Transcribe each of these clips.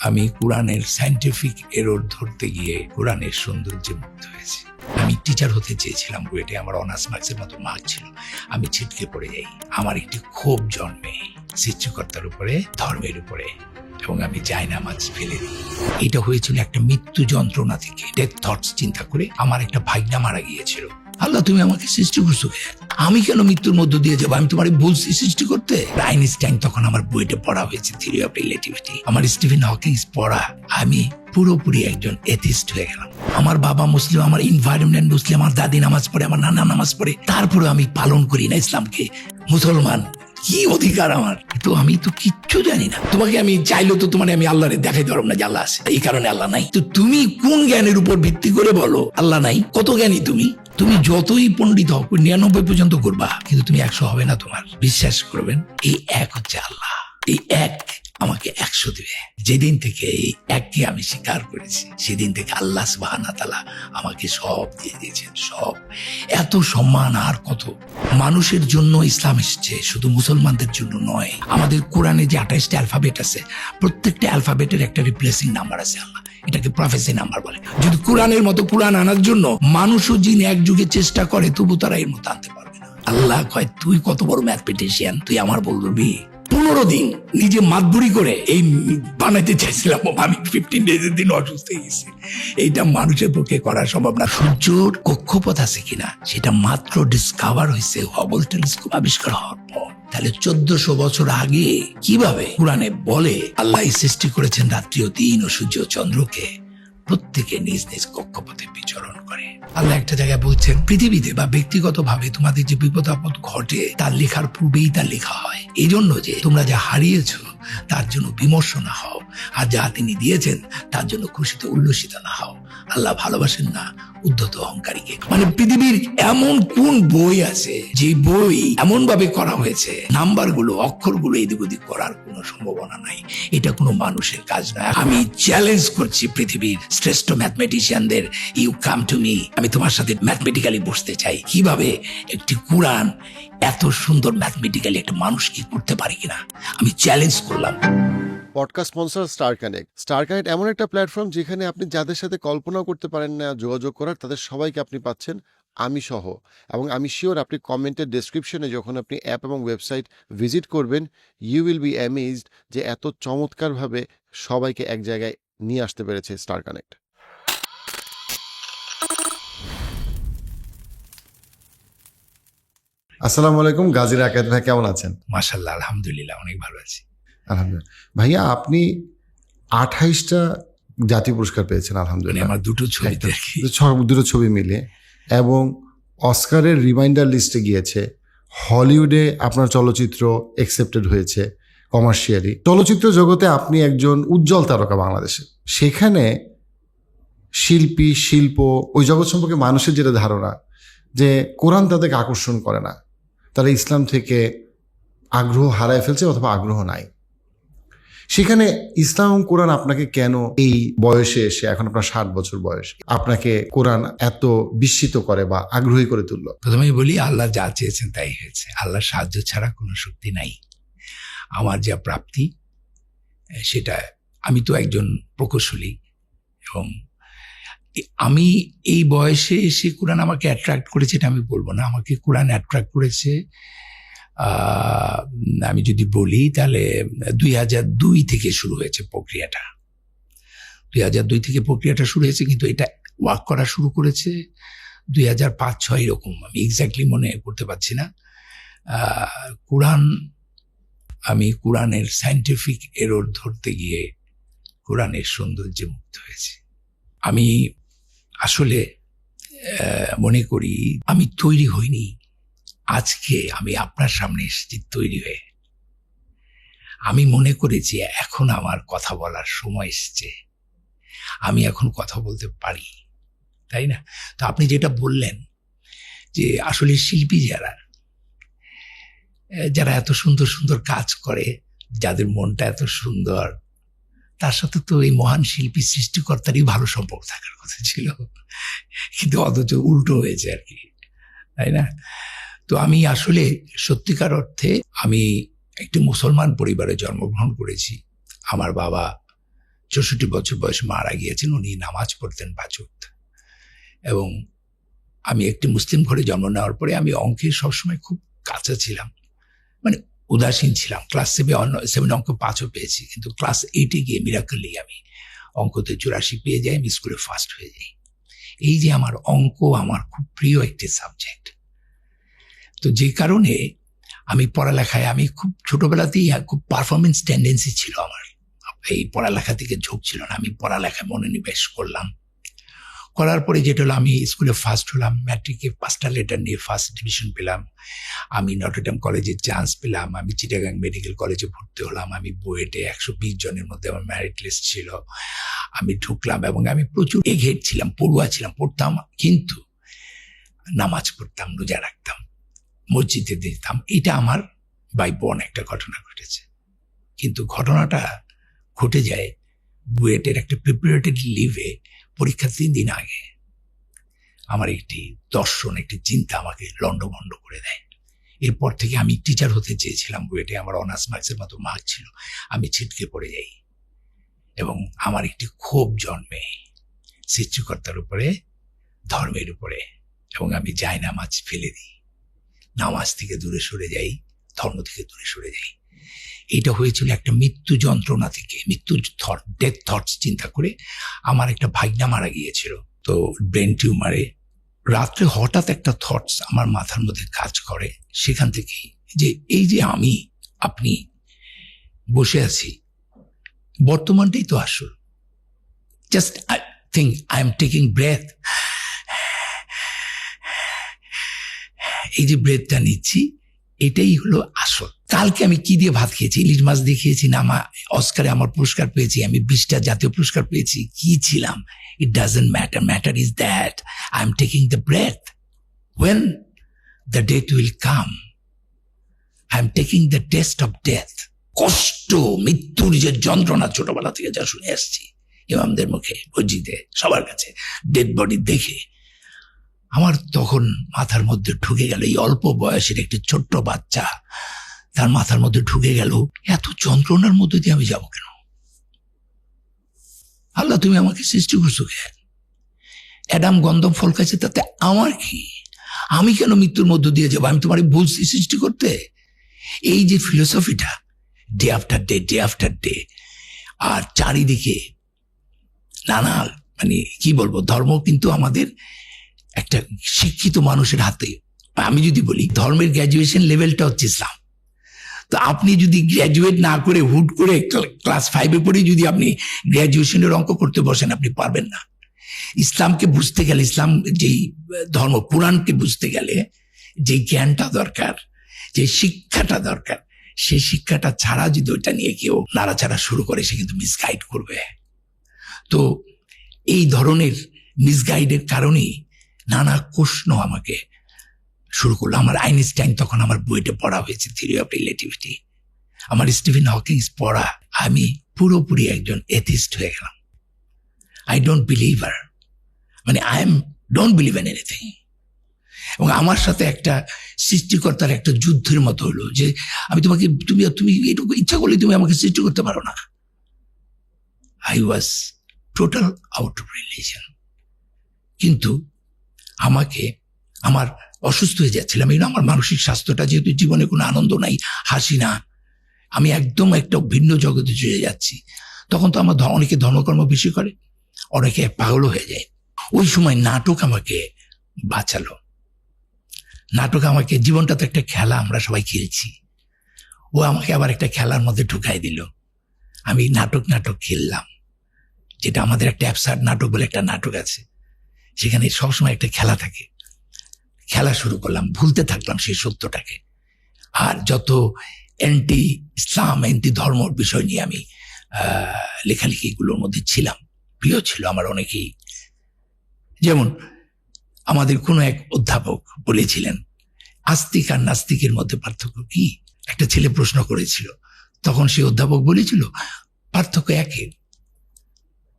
আমি কোরআনের scientific error ধরতে গিয়ে কোরআনের সৌন্দর্যে মুগ্ধ হয়েছি। আমি টিচার হতে চেয়েছিলাম, বুয়েটে আমার অনার্স মার্কসের মতো মার্ক ছিল। আমি ছিটকে পড়ে যাই, আমার একটি ক্ষোভ জন্মে সৃষ্টিকর্তার উপরে, ধর্মের উপরে, এবং আমি জায়নামাজ ফেলে দিই। এটা হয়েছিল একটা মৃত্যু যন্ত্রণা থেকে, ডেথ থটস চিন্তা করে। আমার একটা ভাইনা মারা গিয়েছিল। আল্লাহ, তুমি আমাকে সৃষ্টি করছো, আমি কেন মৃত্যুর মধ্য দিয়ে যাবো? আমি তোমার বলছি সৃষ্টি করতে। আইনস্টাইন তখন আমার বইটা পড়া হয়েছে, থিওরি অফ রিলেটিভিটি। আমার স্টিফেন হকিংস পড়া। আমি পুরোপুরি একজন এথিস্ট হয়ে গেলাম। আমার বাবা মুসলিম, আমার এনভায়রনমেন্ট মুসলিম, আমার দাদি নামাজ পড়ে, আমার নানা নামাজ পড়ে, তারপরে আমি পালন করি না ইসলামকে। মুসলমান, কি অধিকার আমার? তো আমি তো কিচ্ছু জানি না। তোমাকে আমি চাইলেও তো তোমার আমি আল্লাহরে দেখাই পারব না যে আল্লাহ আছে, এই কারণে আল্লাহ নাই। তো তুমি কোন জ্ঞানের উপর ভিত্তি করে বলো আল্লাহ নাই? কত জ্ঞানী তুমি? তুমি যতই পণ্ডিত হও, 99 পর্যন্ত করবা, কিন্তু তুমি 100 হবে না। তোমার বিশ্বাস করবেন, এই এক হচ্ছে আল্লাহ। এই এক আমাকে 100 দিবে। যেদিন থেকে এই এককে আমি স্বীকার করেছি, সেদিন থেকে আল্লাহ সুবহানাহু ওয়া তাআলা আমাকে সব দিয়ে দিয়েছেন, সব। এত সম্মান আর কত! মানুষের জন্য ইসলাম এসেছে, শুধু মুসলমানদের জন্য নয়। আমাদের কোরআনে যে 28টা অ্যালফাবেট আছে, প্রত্যেকটা অ্যালফাবেটের একটা রিপ্লেসিং নাম্বার আছে। আল্লাহ এটাকে প্রফেসি নাম্বার বলে। যদি কোরআনের মতো কোরআন আনার জন্য মানুষ ও জিন এক যুগে চেষ্টা করে, তবু তারা এর মতো আনতে পারবে না। আল্লাহ কয়, তুই কত বড় ম্যাথমেটিশিয়ান, তুই আমার বলবি? 15 দিন নিজে মাতবুরি করে এই বানাইতে চাইছিলাম। আমি 15 ডেজের দিন অসুস্থ হয়ে গেছি। এইটা মানুষের পক্ষে করা সম্ভব না। সূর্যর কক্ষপথ আছে কিনা সেটা মাত্র ডিসকভার হয়েছে হাবল টেলিস্কোপ আবিষ্কার হওয়ার পর। তাহলে 1400 বছর আগে কিভাবে কোরআনে বলে আল্লাহ সৃষ্টি করেছেন রাত্রি ও দিন ও সূর্য ও চন্দ্রকে, প্রত্যেকে নিজ নিজ কক্ষপথে বিচরণ করে। আল্লাহ একটা জায়গায় বলছেন, পৃথিবীতে বা ব্যক্তিগতভাবে তোমাদের যে বিপদ আপদ ঘটে, তার লেখার পূর্বেই তার লেখা হয়। এই জন্য যে তোমরা যা হারিয়েছো তার জন্য বিমর্ষ না হও, আর যা তিনি দিয়েছেন তার জন্য খুশিতে উল্লসিত না হও। আল্লাহ ভালোবাসেন না উদ্ধত অহংকারীকে। মানে পৃথিবীর এমন কোন বই আছে যে বই এমন ভাবে করা হয়েছে, নাম্বারগুলো, অক্ষরগুলো এদিক ওদিক করার কোনো সম্ভাবনা নাই। এটা কোনো মানুষের কাজ নয়। আমি চ্যালেঞ্জ করছি পৃথিবীর শ্রেষ্ঠ ম্যাথমেটিশিয়ানদের, ইউ কাম টু মি। আমি তোমার সাথে ম্যাথমেটিক্যালি বসতে চাই। কিভাবে একটি কোরআন এত সুন্দর ম্যাথমেটিক্যালি একটা মানুষ কি করতে পারে কিনা আমি চ্যালেঞ্জ করলাম। Podcast sponsor star connect. Star connect এমন একটা প্ল্যাটফর্ম যেখানে আপনি যাদের সাথে কল্পনাও করতে পারেন না যোগাযোগ করার, তাদের সবাইকে আপনি পাচ্ছেন, আমি সহ। এবং আমি শিওর আপনি কমেন্টের ডেসক্রিপশনে যখন আপনি অ্যাপ এবং ওয়েবসাইট ভিজিট করবেন, ইউ উইল বি অ্যামেজড যে এত চমৎকারভাবে সবাইকে এক জায়গায় নিয়ে আসতে পেরেছে স্টার কানেক্ট। আসসালামু আলাইকুম, গাজী রাকাত ভাই, কেমন আছেন? মাশাআল্লাহ, আলহামদুলিল্লাহ, অনেক ভালো আছি। আলহামদুলিল্লাহ। ভাইয়া, আপনি 28টা জাতীয় পুরস্কার পেয়েছেন, আলহামদুলিল্লাহ। আমার দুটো ছবিতে আর কি। দুটো ছবি মিলে, এবং অস্কারের রিমাইন্ডার লিস্টে গিয়েছে। হলিউডে আপনার চলচ্চিত্র অ্যাকসেপ্টেড হয়েছে কমার্শিয়ালি। চলচ্চিত্র জগতে আপনি একজন উজ্জ্বল তারকা বাংলাদেশে। সেখানে শিল্পী, শিল্প, ওই জগৎ সম্পর্কে মানুষের যেটা ধারণা যে কোরআন তাদেরকে আকর্ষণ করে না, তারা ইসলাম থেকে আগ্রহ হারায় ফেলছে অথবা আগ্রহ নাই। সেখানে ইসলাম এবং কোরআন আপনাকে কেন এই বয়সে এসে, এখন আপনার 60 বছর বয়স, আপনাকে কোরআন এত বিস্মিত করে বা আগ্রহী করে তুললো? প্রথমেই বলি, আল্লাহ যা চেয়েছেন তাই হয়েছে। আল্লাহর সাহায্য ছাড়া কোনো শক্তি নাই। আমার যা প্রাপ্তি সেটা, আমি তো একজন প্রকৌশলী, এবং আমি এই বয়সে এসে কোরআন আমাকে অ্যাট্রাক্ট করেছে এটা আমি বলবো না। আমাকে কোরআন অ্যাট্রাক্ট করেছে, আমি যদি বলি তাহলে 2002 থেকে শুরু হয়েছে প্রক্রিয়াটা। 2002 থেকে প্রক্রিয়াটা শুরু হয়েছে, কিন্তু এটা ওয়ার্ক করা শুরু করেছে 2005-06 এরকম। আমি এক্স্যাক্টলি মনে করতে পারছি না। আমি কোরআনের সায়েন্টিফিক এরর ধরতে গিয়ে কোরআনের সৌন্দর্যে মুগ্ধ হয়েছি। আমি আসলে মনে করি আমি তৈরি হইনি। আজকে আমি আপনার সামনে এসেছি তৈরি হয়ে। আমি মনে করেছি এখন আমার কথা বলার সময় এসেছে, আমি এখন কথা বলতে পারি, তাই না? তো আপনি যেটা বললেন যে আসলে শিল্পী যারা এত সুন্দর সুন্দর কাজ করে, যাদের মনটা এত সুন্দর, তার সাথে তো এই মহান শিল্পী সৃষ্টিকর্তারই ভালো সম্পর্ক থাকার কথা ছিল, কিন্তু অথচ উল্টো হয়েছে আর কি, তাই না? তো আমি আসলে সত্যিকার অর্থে আমি একটি মুসলমান পরিবারে জন্মগ্রহণ করেছি। আমার বাবা 64 বছর বয়সে মারা গিয়েছেন। উনি নামাজ পড়তেন 5 ওয়াক্ত। এবং আমি একটি মুসলিম ঘরে জন্ম নেওয়ার পরে আমি অঙ্কে সবসময় খুব কাঁচা ছিলাম, মানে উদাসীন ছিলাম। ক্লাস 7 অঙ্ক 5ও পেয়েছি, কিন্তু ক্লাস 8-এ গিয়ে মিরাকলি আমি অঙ্কতে 84 পেয়ে যাই, আমি স্কুলে ফার্স্ট হয়ে যাই। এই যে আমার অঙ্ক আমার খুব প্রিয় একটি সাবজেক্ট। তো যে কারণে আমি পড়ালেখায় আমি খুব ছোটবেলাতেই খুব পারফরমেন্স টেন্ডেন্সি ছিল আমার, এই পড়ালেখা থেকে ঝোঁক ছিল না। আমি পড়ালেখায় মনোনিবেশ করলাম, করার পরে যেটা হলো আমি স্কুলে ফার্স্ট হলাম, ম্যাট্রিকে 5টা লেটার নিয়ে ফার্স্ট ডিভিশন পেলাম। আমি নটরডেম কলেজে চান্স পেলাম, আমি চিটাগাং মেডিকেল কলেজে ভর্তি হলাম। আমি বুয়েটে 120 জনের মধ্যে আমার মেরিট লিস্ট ছিল, আমি ঢুকলাম এবং আমি প্রচুর এঘেট ছিলাম, পড়ুয়া ছিলাম, পড়তাম কিন্তু নামাজ পড়তাম, রোজা রাখতাম, মসজিদে দিতাম। এটা আমার বাই বর্ন একটা ঘটনা ঘটেছে। কিন্তু ঘটনাটা ঘটে যায় বুয়েটের একটা প্রিপারেটরি লিভে পরীক্ষার 3 দিন আগে। আমার একটি দর্শন, একটি চিন্তা আমাকে লন্ডভন্ড করে দেয়। এরপর থেকে আমি টিচার হতে চেয়েছিলাম বুয়েটে, আমার অনার্স মার্কসের মতো মার্ক ছিল। আমি ছিটকে পড়ে যাই এবং আমার একটি ক্ষোভ জন্মে সৃষ্টিকর্তার উপরে, ধর্মের উপরে, এবং আমি যাই নামাজ ফেলে দিই, নামাজ থেকে দূরে সরে যাই, ধর্ম থেকে দূরে সরে যাই। এটা হয়েছিল একটা মৃত্যু যন্ত্রণা থেকে, মৃত্যুর ডেথ থটস চিন্তা করে। আমার একটা ভাইগনা মারা গিয়েছিল, তো ব্রেন টিউমারে। রাত্রে হঠাৎ একটা থটস আমার মাথার মধ্যে কাজ করে, সেখান থেকেই যে এই যে আমি আপনি বসে আছি, বর্তমানটাই তো আসল। Just I think I am taking breath, এই যে ব্রেথটা নিচ্ছি এটাই হলো আসল। কালকে আমি কি দিয়ে ভাত খেয়েছি? ইলিশ মাছ দিয়ে খেয়েছি না? অস্কারে আমার পুরস্কার পেয়েছি, আমি 20টা জাতীয় পুরস্কার পেয়েছি, কি ছিলাম? It doesn't matter. Matter is that I am taking the breath. When the death will come, I am taking the test of death. কষ্ট, মৃত্যুর যে যন্ত্রণা ছোটবেলা থেকে যা শুনে আসছি ইমামদের মুখে, মসজিদে, সবার কাছে, ডেড বডি দেখে আমার তখন মাথার মধ্যে ঢুকে গেল, এই অল্প বয়সের একটি ছোট্ট বাচ্চা, তার মাথার মধ্যে ঢুকে গেল এত যন্ত্রণার মধ্যে দিয়ে আমি যাবো কেন? আল্লাহ তুমি আমাকে সৃষ্টি করছো কেন? অ্যাডাম গন্ধম ফল খাইছে, তাতে আমার কি? আমি কেন মৃত্যুর মধ্য দিয়ে যাবো? আমি তোমার বলছি সৃষ্টি করতে। এই যে ফিলোসফিটা day after day, day after day, আর চারিদিকে নানা, মানে কি বলবো, ধর্ম কিন্তু আমাদের একটা শিক্ষিত মানুষের হাতে। আমি যদি বলি ধর্মের গ্র্যাজুয়েশন লেভেলটা হচ্ছে ইসলাম, তো আপনি যদি গ্র্যাজুয়েট না করে হুট করে ক্লাস 5-এ পড়ে যদি আপনি গ্র্যাজুয়েশনের অঙ্ক করতে বসেন, আপনি পারবেন না। ইসলামকে বুঝতে গেলে, ইসলাম যেই ধর্ম, পুরাণকে বুঝতে গেলে যে জ্ঞানটা দরকার, যে শিক্ষাটা দরকার, সেই শিক্ষাটা ছাড়া যদি ওইটা নিয়ে কেউ নাড়াচাড়া শুরু করে, সে কিন্তু মিসগাইড করবে। তো এই ধরনের মিসগাইডের কারণেই নানা প্রশ্ন আমাকে শুরু করলো। আমার আইনস্টাইন তখন আমার বইটা পড়া হয়েছে, থিওরি অফ রিলেটিভিটি, আমার স্টিফেন হকিংস পড়া। আমি পুরোপুরি একজন এথিস্ট হয়ে গেলাম। আই ডোন্ট বিলিভ আর, মানে I am don't believe in anything. এবং আমার সাথে একটা সৃষ্টিকর্তার একটা যুদ্ধের মতো হলো যে আমি তোমাকে, তুমি এটুকু ইচ্ছা করলে তুমি আমাকে সৃষ্টি করতে পারো না। I was total out of religion. কিন্তু আমাকে, আমার অসুস্থ হয়ে যাচ্ছিলাম, এই আমার মানসিক স্বাস্থ্যটা, যেহেতু জীবনে কোনো আনন্দ নাই, হাসি না, আমি একদম একটা ভিন্ন জগতে চলে যাচ্ছি। তখন তো আমার অনেকে ধর্মকর্ম বেশি করে, অনেকে পাগলও হয়ে যায়। ওই সময় নাটক আমাকে বাঁচালো। নাটক আমাকে, জীবনটা তো একটা খেলা, আমরা সবাই খেলছি, ও আমাকে আবার একটা খেলার মধ্যে ঢুকাই দিল। আমি নাটক খেললাম, যেটা আমাদের একটা অ্যাবসার্ড নাটক বলে একটা নাটক আছে, সেখানে সবসময় একটা খেলা থাকে। খেলা শুরু করলাম, ভুলতে থাকলাম সেই সত্যটাকে। আর যত অ্যান্টি ইসলাম, অ্যান্টি ধর্মর বিষয় নিয়ে আমি লেখালেখিগুলোর মধ্যে ছিলাম, প্রিয় ছিল আমার অনেকেই। যেমন আমাদের কোনো এক অধ্যাপক বলেছিলেন, আস্তিক আর নাস্তিকের মধ্যে পার্থক্য কি? একটা ছেলে প্রশ্ন করেছিল, তখন সেই অধ্যাপক বলেছিল পার্থক্য একই।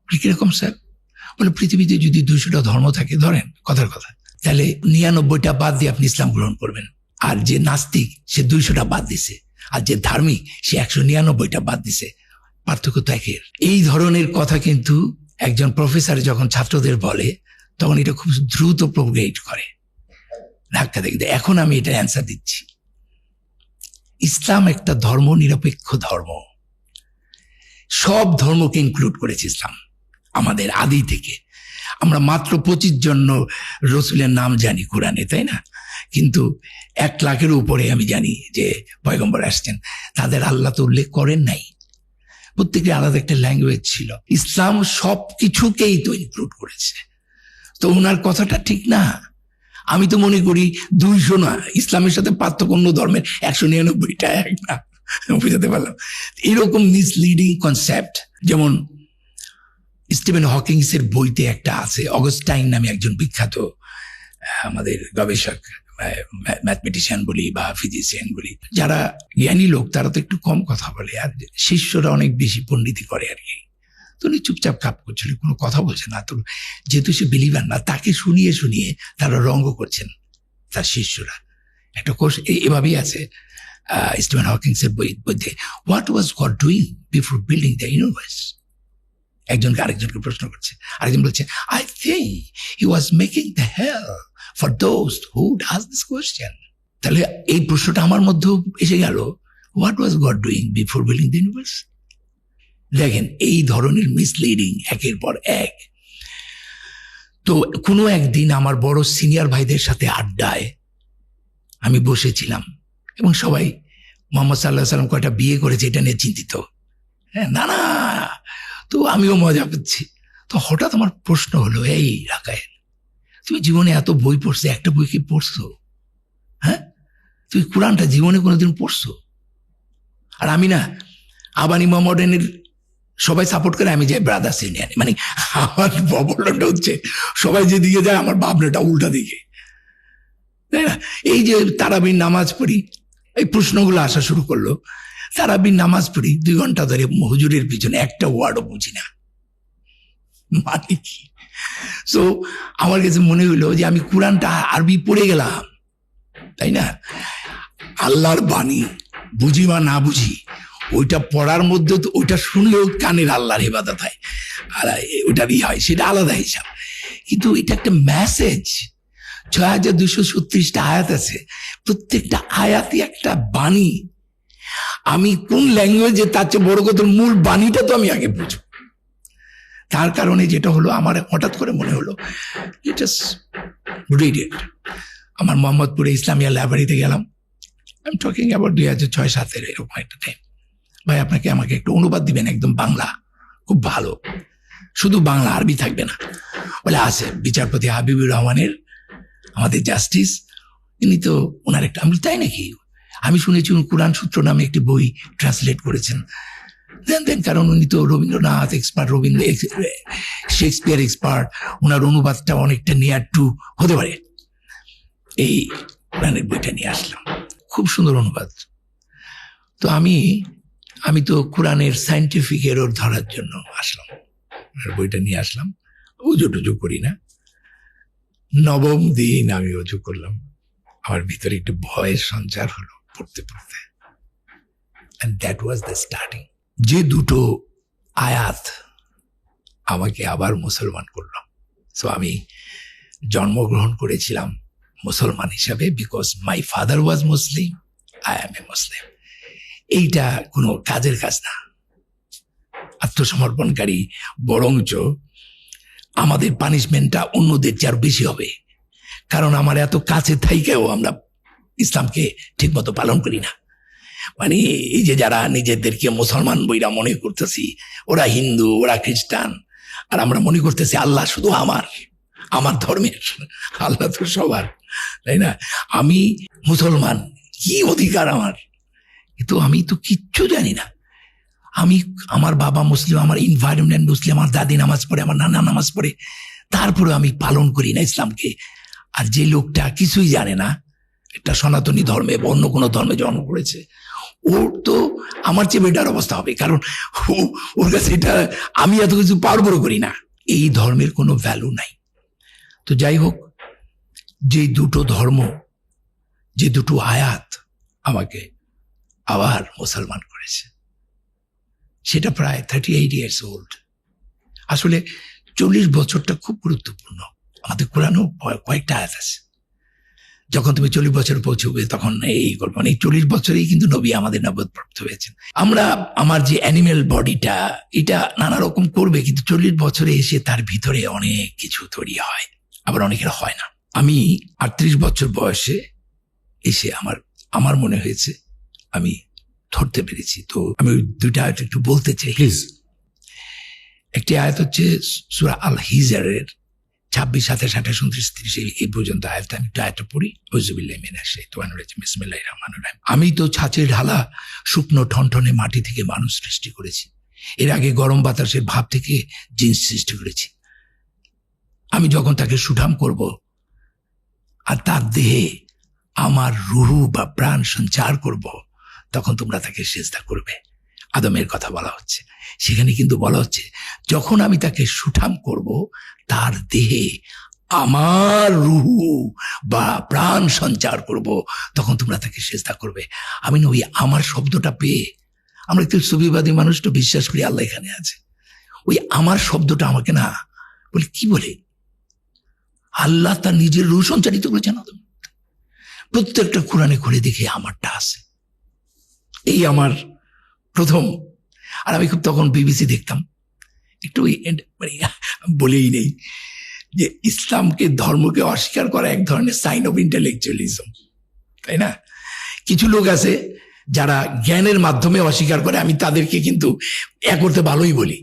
কিরকম স্যার? বলে পৃথিবীতে যদি 200টা ধর্ম থাকে, ধরেন কথার কথা, তাহলে 99টা বাদ দিয়ে আপনি ইসলাম গ্রহণ করবেন। আর যে নাস্তিক সে 200টা বাদ দিছে, আর যে ধার্মিক সে 199টা বাদ দিছে। পার্থক্য তো একের। এই ধরনের কথা কিন্তু একজন প্রফেসর যখন ছাত্রদের বলে তখন এটা খুব দ্রুত প্রোগ্রেট করে, ধাক্কা দেখতে। এখন আমি এটা অ্যান্সার দিচ্ছি। ইসলাম একটা ধর্ম নিরপেক্ষ ধর্ম, সব ধর্মকে ইনক্লুড করেছে ইসলাম। আমাদের আদি থেকে আমরা মাত্র 25 জন রসুলের নাম জানি কোরআনে, তাই না? কিন্তু 1 লাখের উপরে আমি জানি যে পয়গম্বর আসছেন, তাদের আল্লাহ তো উল্লেখ করেন নাই। প্রত্যেকের আলাদা একটা ল্যাঙ্গুয়েজ ছিল। ইসলাম সব কিছুকেই তো ইনক্লুড করেছে। তো ওনার কথাটা ঠিক না। আমি তো মনে করি 200 না, ইসলামের সাথে পার্থক্য অন্য ধর্মের 199টা এক না। বুঝাতে পারলাম? এরকম মিসলিডিং কনসেপ্ট, যেমন স্টিভেন হকিংস এর বইতে একটা আছে, অগস্টাইন নামে একজন বিখ্যাত আমাদের গবেষক, ম্যাথমেটিশিয়ান বলি বা ফিজিশিয়ান বলি, যারা জ্ঞানী লোক তারা তো একটু কম কথা বলে, আর শিষ্যরা অনেক বেশি পণ্ডিতি করে আর কি। তো উনি চুপচাপ কাপ করছিল, কোনো কথা বলছে না। তো যেহেতু সে বিলিভার না, তাকে শুনিয়ে শুনিয়ে তারা রঙ্গ করছেন তার শিষ্যরা। একটা কোর্স এভাবেই আছে স্টিভেন হকিংস এর বইতে, what was God doing before building the universe. একজনকে আরেকজনকে প্রশ্ন করছে, আরেকজন বলছে, I think he was making the hell for those who ask this question. তাহলে এই প্রশ্নটা আমার মধ্যেও এসে গেল, what was God doing before building the universe. দেখেন এই ধরনের মিসলিডিং একের পর এক। তো কোনো একদিন আমার বড় সিনিয়র ভাইদের সাথে আড্ডায় আমি বসেছিলাম এবং সবাই মোহাম্মদ সাল্লাল্লাহু আলাইহি সাল্লাম কয়টা বিয়ে করেছে এটা নিয়ে চিন্তিত। হ্যাঁ, না না, তো আমিও মজা করছি। তো হঠাৎ আমার প্রশ্ন হলো, এই রাকায়েত, তুমি জীবনে এত বই পড়ছো, একটা বই কি পড়ছো? হ্যাঁ, তুমি কোরআনটা জীবনে কোনোদিন পড়ছো? আর আমি না আবানি মোহাম্মদের সবাই সাপোর্ট করে, আমি যাই ব্রাদার্স ইউনিয়নে। মানে আমার প্রবলেমটা হচ্ছে সবাই যেদিকে যায় আমার ভাবনাটা উল্টা দিকে, তাই না? এই যে তারাবির নামাজ পড়ি, এই প্রশ্নগুলো আসা শুরু করলো। তারাবির নামাজ পড়ি 2 ঘন্টা ধরে, হুজুরের পিছনে একটা ওয়ার্ডও বুঝি না মানে কি। সো আমার কাছে মনে হইলো যে আমি কোরআনটা আরবি পড়ে গেলাম, তাই না? আল্লাহর বাণী বুঝি বা না বুঝি, ওইটা পড়ার মধ্যে তো ওইটা শুনলেও কানের আল্লাহর ইবাদত হয়, আর ওইটা হয়, সেটা আলাদা হিসাব। কিন্তু এটা একটা মেসেজ। 6236টা আয়াত আছে, প্রত্যেকটা আয়াতই একটা বাণী। আমি কোন ল্যাঙ্গুয়েজে, তার চেয়ে বড় কথা মূল বাণীটা তো আমি আগে বুঝব। তার কারণে যেটা হলো, আমার হঠাৎ করে মনে হলো আমার মোহাম্মদপুরে ইসলামিয়া লাইব্রেরিতে গেলাম। আমি টকিং অ্যাবাউট 2006-07 এরকম একটা টাইম। ভাই, আপনাকে আমাকে একটু অনুবাদ দিবেন, একদম বাংলা, খুব ভালো, শুধু বাংলা, আরবি থাকবে না। বলে আছে বিচারপতি হাবিবুর রহমানের, আমাদের জাস্টিস, ইনি তো ওনার একটা। আমি তাই নাকি? আমি শুনেছি উনি কোরআন সূত্র নামে একটি বই ট্রান্সলেট করেছেন। দেন কারণ উনি তো রবীন্দ্রনাথ এক্সপার্ট, শেক্সপিয়ার এক্সপার্ট, ওনার অনুবাদটা অনেকটা নিয়ার টু হতে পারে। এই কোরআনের বইটা নিয়ে আসলাম, খুব সুন্দর অনুবাদ। তো আমি তো কোরআনের সায়েন্টিফিক এরর ধরার জন্য আসলাম, বইটা নিয়ে আসলাম। উজু টুজু করি না, 9ম দিন আমি উজু করলাম, আমার ভিতরে একটু ভয়ের সঞ্চার হলো পড়তে পড়তে। And that was the starting. যে 2টো আয়াত আমাকে আবার মুসলমান করলো। সো আমি জন্মগ্রহণ করেছিলাম মুসলমান হিসাবে, because my father was Muslim, I am a Muslim. এইটা কোনো কাজের কাজ না, আত্মসমর্পণকারী। বরঞ্চ আমাদের পানিশমেন্টটা অন্যদের চেয়ে আরো বেশি হবে, কারণ আমার এত কাছে থাইকেও আমরা ইসলামকে ঠিক মতো পালন করি না। মানে এই যে যারা নিজেদেরকে মুসলমান বইরা মনে করতেছি, ওরা হিন্দু, ওরা খ্রিস্টান, আর আমরা মনে করতেছি আল্লাহ শুধু আমার ধর্মের, আল্লাহ তো সবার, তাই না? আমি মুসলমান, কি অধিকার আমার? কিন্তু আমি তো কিচ্ছু জানি না। আমার বাবা মুসলিম, আমার এনভায়রনমেন্ট মুসলিম, আমার দাদি নামাজ পড়ে, আমার নানা নামাজ পড়ে, তারপরে আমি পালন করি না ইসলামকে। আর যে লোকটা কিছুই জানে না, একটা সনাতনী ধর্মে বা অন্য কোনো ধর্মে জন্ম করেছে, ওর তো আমার চেয়ে বেটার অবস্থা হবে, কারণ ওর কাছে এটা, আমি এত কিছু পারবো করি না। এই ধর্মের কোনো ভ্যালু নাই। তো যাই হোক, যে 2টো ধর্ম, যে 2টো আয়াত আমাকে আবার মুসলমান করেছে, সেটা প্রায় 38 ইয়ার্স ওল্ড। আসলে 40 বছরটা খুব গুরুত্বপূর্ণ। আমাদের কোরআনেও কয়েকটা আয়াত আছে, যখন তুমি 40 বছর পৌঁছবে তখন এই করবো, মানে এই 40 বছরেই কিন্তু নবী আমাদের নবুয়ত হয়েছেন। আমার যে অ্যানিমেল বডিটা, এটা নানা রকম করবে, কিন্তু 40 বছরে এসে তার ভিতরে অনেক কিছু তৈরি হয়, আবার অনেকের হয় না। আমি 38 বছর বয়সে এসে আমার মনে হয়েছে আমি ধরতে পেরেছি। তো আমি ওই দুইটা আয়াত একটু বলতে চাই প্লিজ। একটি আয়াত হচ্ছে সূরা আল হিজরের 26, 27, 28, 29, 30 এই পর্যন্ত আয়াত। আমি একটু আয়াতটা পড়ি। আউযুবিল্লাহি মিনাশ শাইতানির রাজিম, বিসমিল্লাহির রহমানির রহিম। আমি তো ছাঁচের ঢালা শুকনো ঠনঠনে মাটি থেকে মানুষ সৃষ্টি করেছি, এর আগে গরম বাতাসের ভাব থেকে জিন্স সৃষ্টি করেছি। আমি যখন তাকে সুঠাম করব আর তার দেহে আমার রুহু বা প্রাণ সঞ্চার করব, তখন তোমরা তাকে সিজদা করবে। আদমের কথা বলা হচ্ছে সেখানে, কিন্তু বলা হচ্ছে যখন আমি তাকে সুঠাম করব, তার দেহে আমার রুহু বা প্রাণ সঞ্চার করব, তখন তোমরা তাকে সিজদা করবে। আমি না ওই আমার শব্দটা পেয়ে, আমরা একটু সুফিবাদী মানুষ তো বিশ্বাস করি আল্লাহ এখানে আছে, ওই আমার শব্দটা আমাকে না বলে কি বলে আল্লাহ তার নিজের রুহ সঞ্চারিত করেছেন। প্রত্যেকটা কোরআনে করে দেখে আমারটা আছে, এই আমার প্রথম। আর আমি খুব তখন বিবিসি দেখতাম, একটু মানে বলেই নেই যে ইসলামকে, ধর্মকে অস্বীকার করা এক ধরনের সাইন অফ ইন্টেলেকচুয়ালিজম, তাই না? কিছু লোক আছে যারা জ্ঞানের মাধ্যমে অস্বীকার করে, আমি তাদেরকে কিন্তু করতে ভালোই বলি,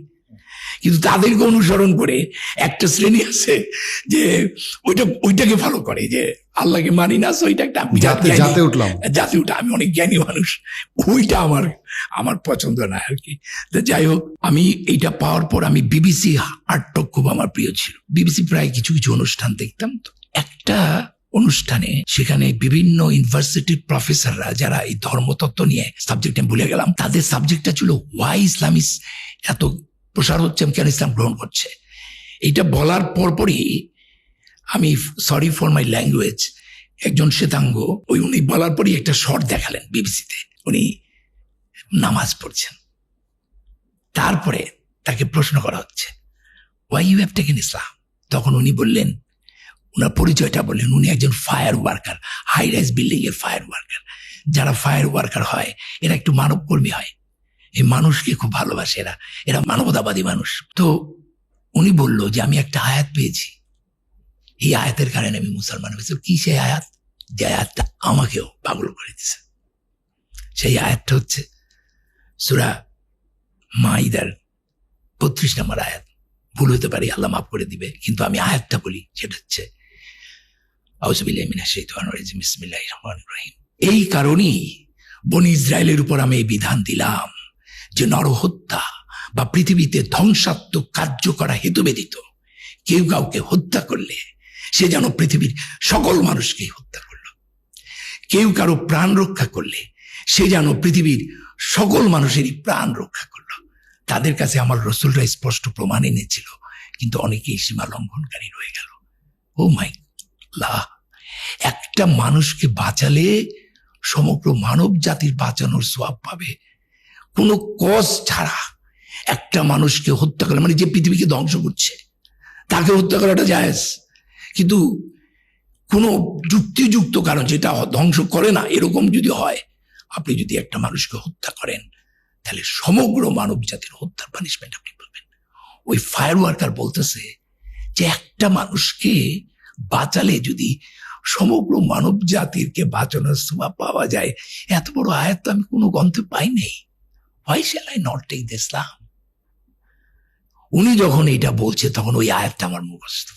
কিন্তু তাদেরকে অনুসরণ করে একটা শ্রেণী আছে যে ওইটাকে ফলো করে, যে আল্লাহকে মানি না, ওইটা একটা জাতে উঠলাম, আমি অনেক জ্ঞানী মানুষ, ওইটা আমার পছন্দ না আর কি। তো যাই হোক, আমি এইটা পাওয়ার পর আমি বিবিসি আর্টক খুব আমার প্রিয় ছিল। বিবিসি প্রায় কিছু কিছু অনুষ্ঠান দেখতাম। তো একটা অনুষ্ঠানে সেখানে বিভিন্ন ইউনিভার্সিটির প্রফেসররা যারা এই ধর্মতত্ত্ব নিয়ে সাবজেক্ট, আমি ভুলে গেলাম, তাদের সাবজেক্টটা ছিল ওয়াই ইসলাম ইস এত প্রসার হচ্ছে, কেন ইসলাম গ্রহণ করছে। এইটা বলার পরপরই আমি, সরি ফর মাই ল্যাঙ্গুয়েজ, একজন শ্বেতাঙ্গ উনি বলার পরই একটা শর্ট দেখালেন বিবিসিতে, উনি নামাজ পড়ছেন। তারপরে তাকে প্রশ্ন করা হচ্ছে why you have taken Islam. তখন উনি বললেন, ওনার পরিচয়টা বললেন, উনি একজন fire worker, high rise building এর ফায়ার ওয়ার্কার। যারা ফায়ার ওয়ার্কার হয় এরা একটু মানব কর্মী হয়, এই মানুষকে খুব ভালোবাসে, এরা মানবতাবাদী মানুষ। তো উনি বলল যে আমি একটা আয়াত পেয়েছি, এই আয়াতের কারণে আমি মুসলমান হয়েছি। কি সেই আয়াত? যে আয়াতটা আমাকেও পাগল করে দিছে। সেই আয়াতটা হচ্ছে সূরা মাইদার 32 নম্বর আয়াত। ভুল হতে পারি, আল্লাহ মাফ করে দিবে, কিন্তু আমি আয়াতটা বলি, সেটা হচ্ছে আউযুবিল্লাহি মিনাশ শাইতানির রাজিম, বিসমিল্লাহির রহমানির রহিম। এই কারণেই বনি ইসরায়েলের উপর আমি এই বিধান দিলাম যে নরহত্যা বা পৃথিবীতে ধ্বংসাত্মক কার্য করা হেতু ব্যতীত কেউ কাউকে হত্যা করলে সে যেন পৃথিবীর সকল মানুষকেই হত্যা করল। কেউ কারো প্রাণ রক্ষা করলে সে যেন পৃথিবীর সকল মানুষেরই প্রাণ রক্ষা করলো। তাদের কাছে আমার রাসূলরা স্পষ্ট প্রমাণ এনেছিল, কিন্তু অনেকেই সীমা লঙ্ঘনকারী রয়ে গেল। ও মাই আল্লাহ, একটা মানুষকে বাঁচালে সমগ্র মানব জাতির বাঁচানোর সওয়াব পাবে, কোনো কজ ছাড়া। একটা মানুষকে হত্যা করা মানে যে পৃথিবীকে ধ্বংস করছে তাকে হত্যা করাটা জায়েজ, কিন্তু কোনো যুক্তিযুক্ত কারণ যেটা ধ্বংস করে না, এরকম যদি হয়, আপনি যদি একটা মানুষকে হত্যা করেন তাহলে সমগ্র মানব জাতির হত্যার পানিশমেন্ট আপনি পাবেন। ওই ফায়ার ওয়ার্কার বলতেছে যে একটা মানুষকে বাঁচালে যদি সমগ্র মানব জাতিরকে বাঁচানোর সওয়াব পাওয়া যায়, এত বড় আয়াত তো আমি কোনো গ্রন্থে পাই নাই। Why shall I not take the Islam? উনি যখন এটা বলছে তখন ওই আয়াতটা আমার মুখস্থ।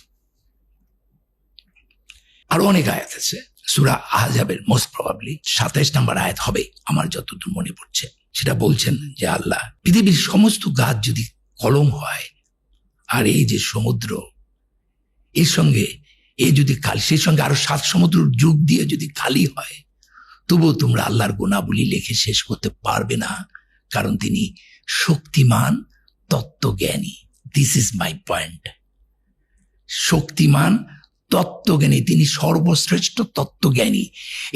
আরো অনেক আয়াত আছে, সূরা আহজাবের মোস্ট প্রবাবলি 27 নম্বর আয়াত হবে আমার যতদূর মনে পড়ছে। সেটা বলছেন যে আল্লাহ, পৃথিবীর সমস্ত গাছ যদি কলম হয় আর এই যে সমুদ্র এর সঙ্গে যদি খালি, সেই সঙ্গে আরো 7 সমুদ্র যুগ দিয়ে যদি খালি হয়, তবুও তোমরা আল্লাহর গুণাবলী লেখে শেষ করতে পারবে না, কারণ তিনি শক্তিমান তত্ত্বজ্ঞানী। This is my point. শক্তিমান তত্ত্বজ্ঞানী, তিনি সর্বশ্রেষ্ঠ তত্ত্বজ্ঞানী।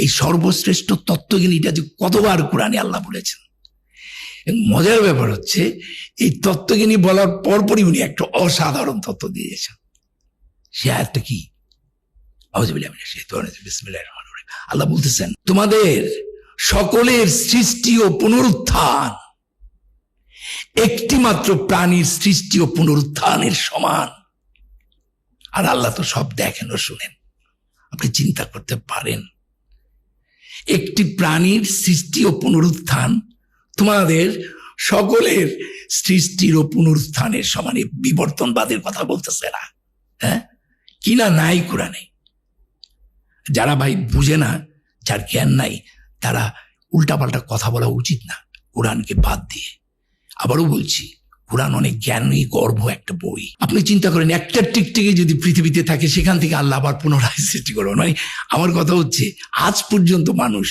এই সর্বশ্রেষ্ঠ তত্ত্বজ্ঞানীটা যে কতবার কোরআনে আল্লাহ বলেছেন, এবং মজার ব্যাপার হচ্ছে এই তত্ত্বজ্ঞানী বলার পরপরই উনি একটা অসাধারণ তত্ত্ব দিয়েছেন। সে আয়াতটা কি? আল্লাহ বলতেছেন, তোমাদের সকলের সৃষ্টি ও পুনরুত্থান একটি মাত্র প্রাণীর সৃষ্টি ও পুনরুত্থানের সমান। আর আল্লাহ তো সব দেখেন ও শুনেন। আপনি চিন্তা করতে পারেন, একটি প্রাণীর সৃষ্টি ও পুনরুত্থান তোমাদের সকলের সৃষ্টির ও পুনরুত্থানের সমানে বিবর্তনবাদের কথা বলতেছে না? হ্যাঁ, কিনা নাই কোরআনে? যারা ভাই বুঝে না, যার জ্ঞান নাই, তারা উল্টাপাল্টা কথা বলা উচিত না কোরআনকে বাদ দিয়ে। আবারও বলছি, কোরআন অনেক জ্ঞানী গর্ভ একটা বই। আপনি চিন্তা করেন, একটা টিকটিকি যদি পৃথিবীতে থাকে, সেখান থেকে আল্লাহ আবার পুনরায় সৃষ্টি করবেন। মানে আমার কথা হচ্ছে, আজ পর্যন্ত মানুষ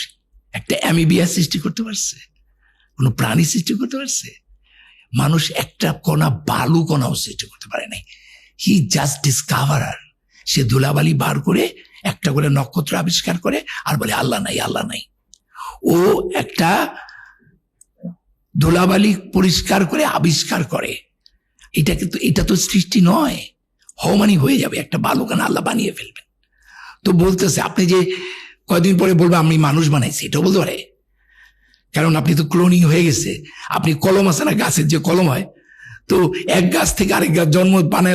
একটা অ্যামিবিয়া সৃষ্টি করতে পারছে? কোনো প্রাণী সৃষ্টি করতে পারছে? মানুষ একটা কণা, বালু কণাও সৃষ্টি করতে পারে নাই। He just ডিসকভারার। সে ধুলাবালি বার করে একটা করে নক্ষত্র আবিষ্কার করে আর বলে আল্লাহ নাই, আল্লাহ নাই। ও একটা ধুলাবালি পরিষ্কার করে আবিষ্কার করে। এটা তো সৃষ্টি নয়। হওয়ানি হয়ে যাবে, একটা বালুকানা আল্লাহ বানিয়ে ফেলবেন। তো বলতেছে, আপনি যে কয়দিন পরে বলবে আমি মানুষ বানাইছি, এটাও বলতে পারে, কারণ আপনি তো ক্লোনিং হয়ে গেছে। আপনি কলম আছে না, গাছের যে কলম হয়, তো এক গাছ থেকে আরেক গাছ জন্ম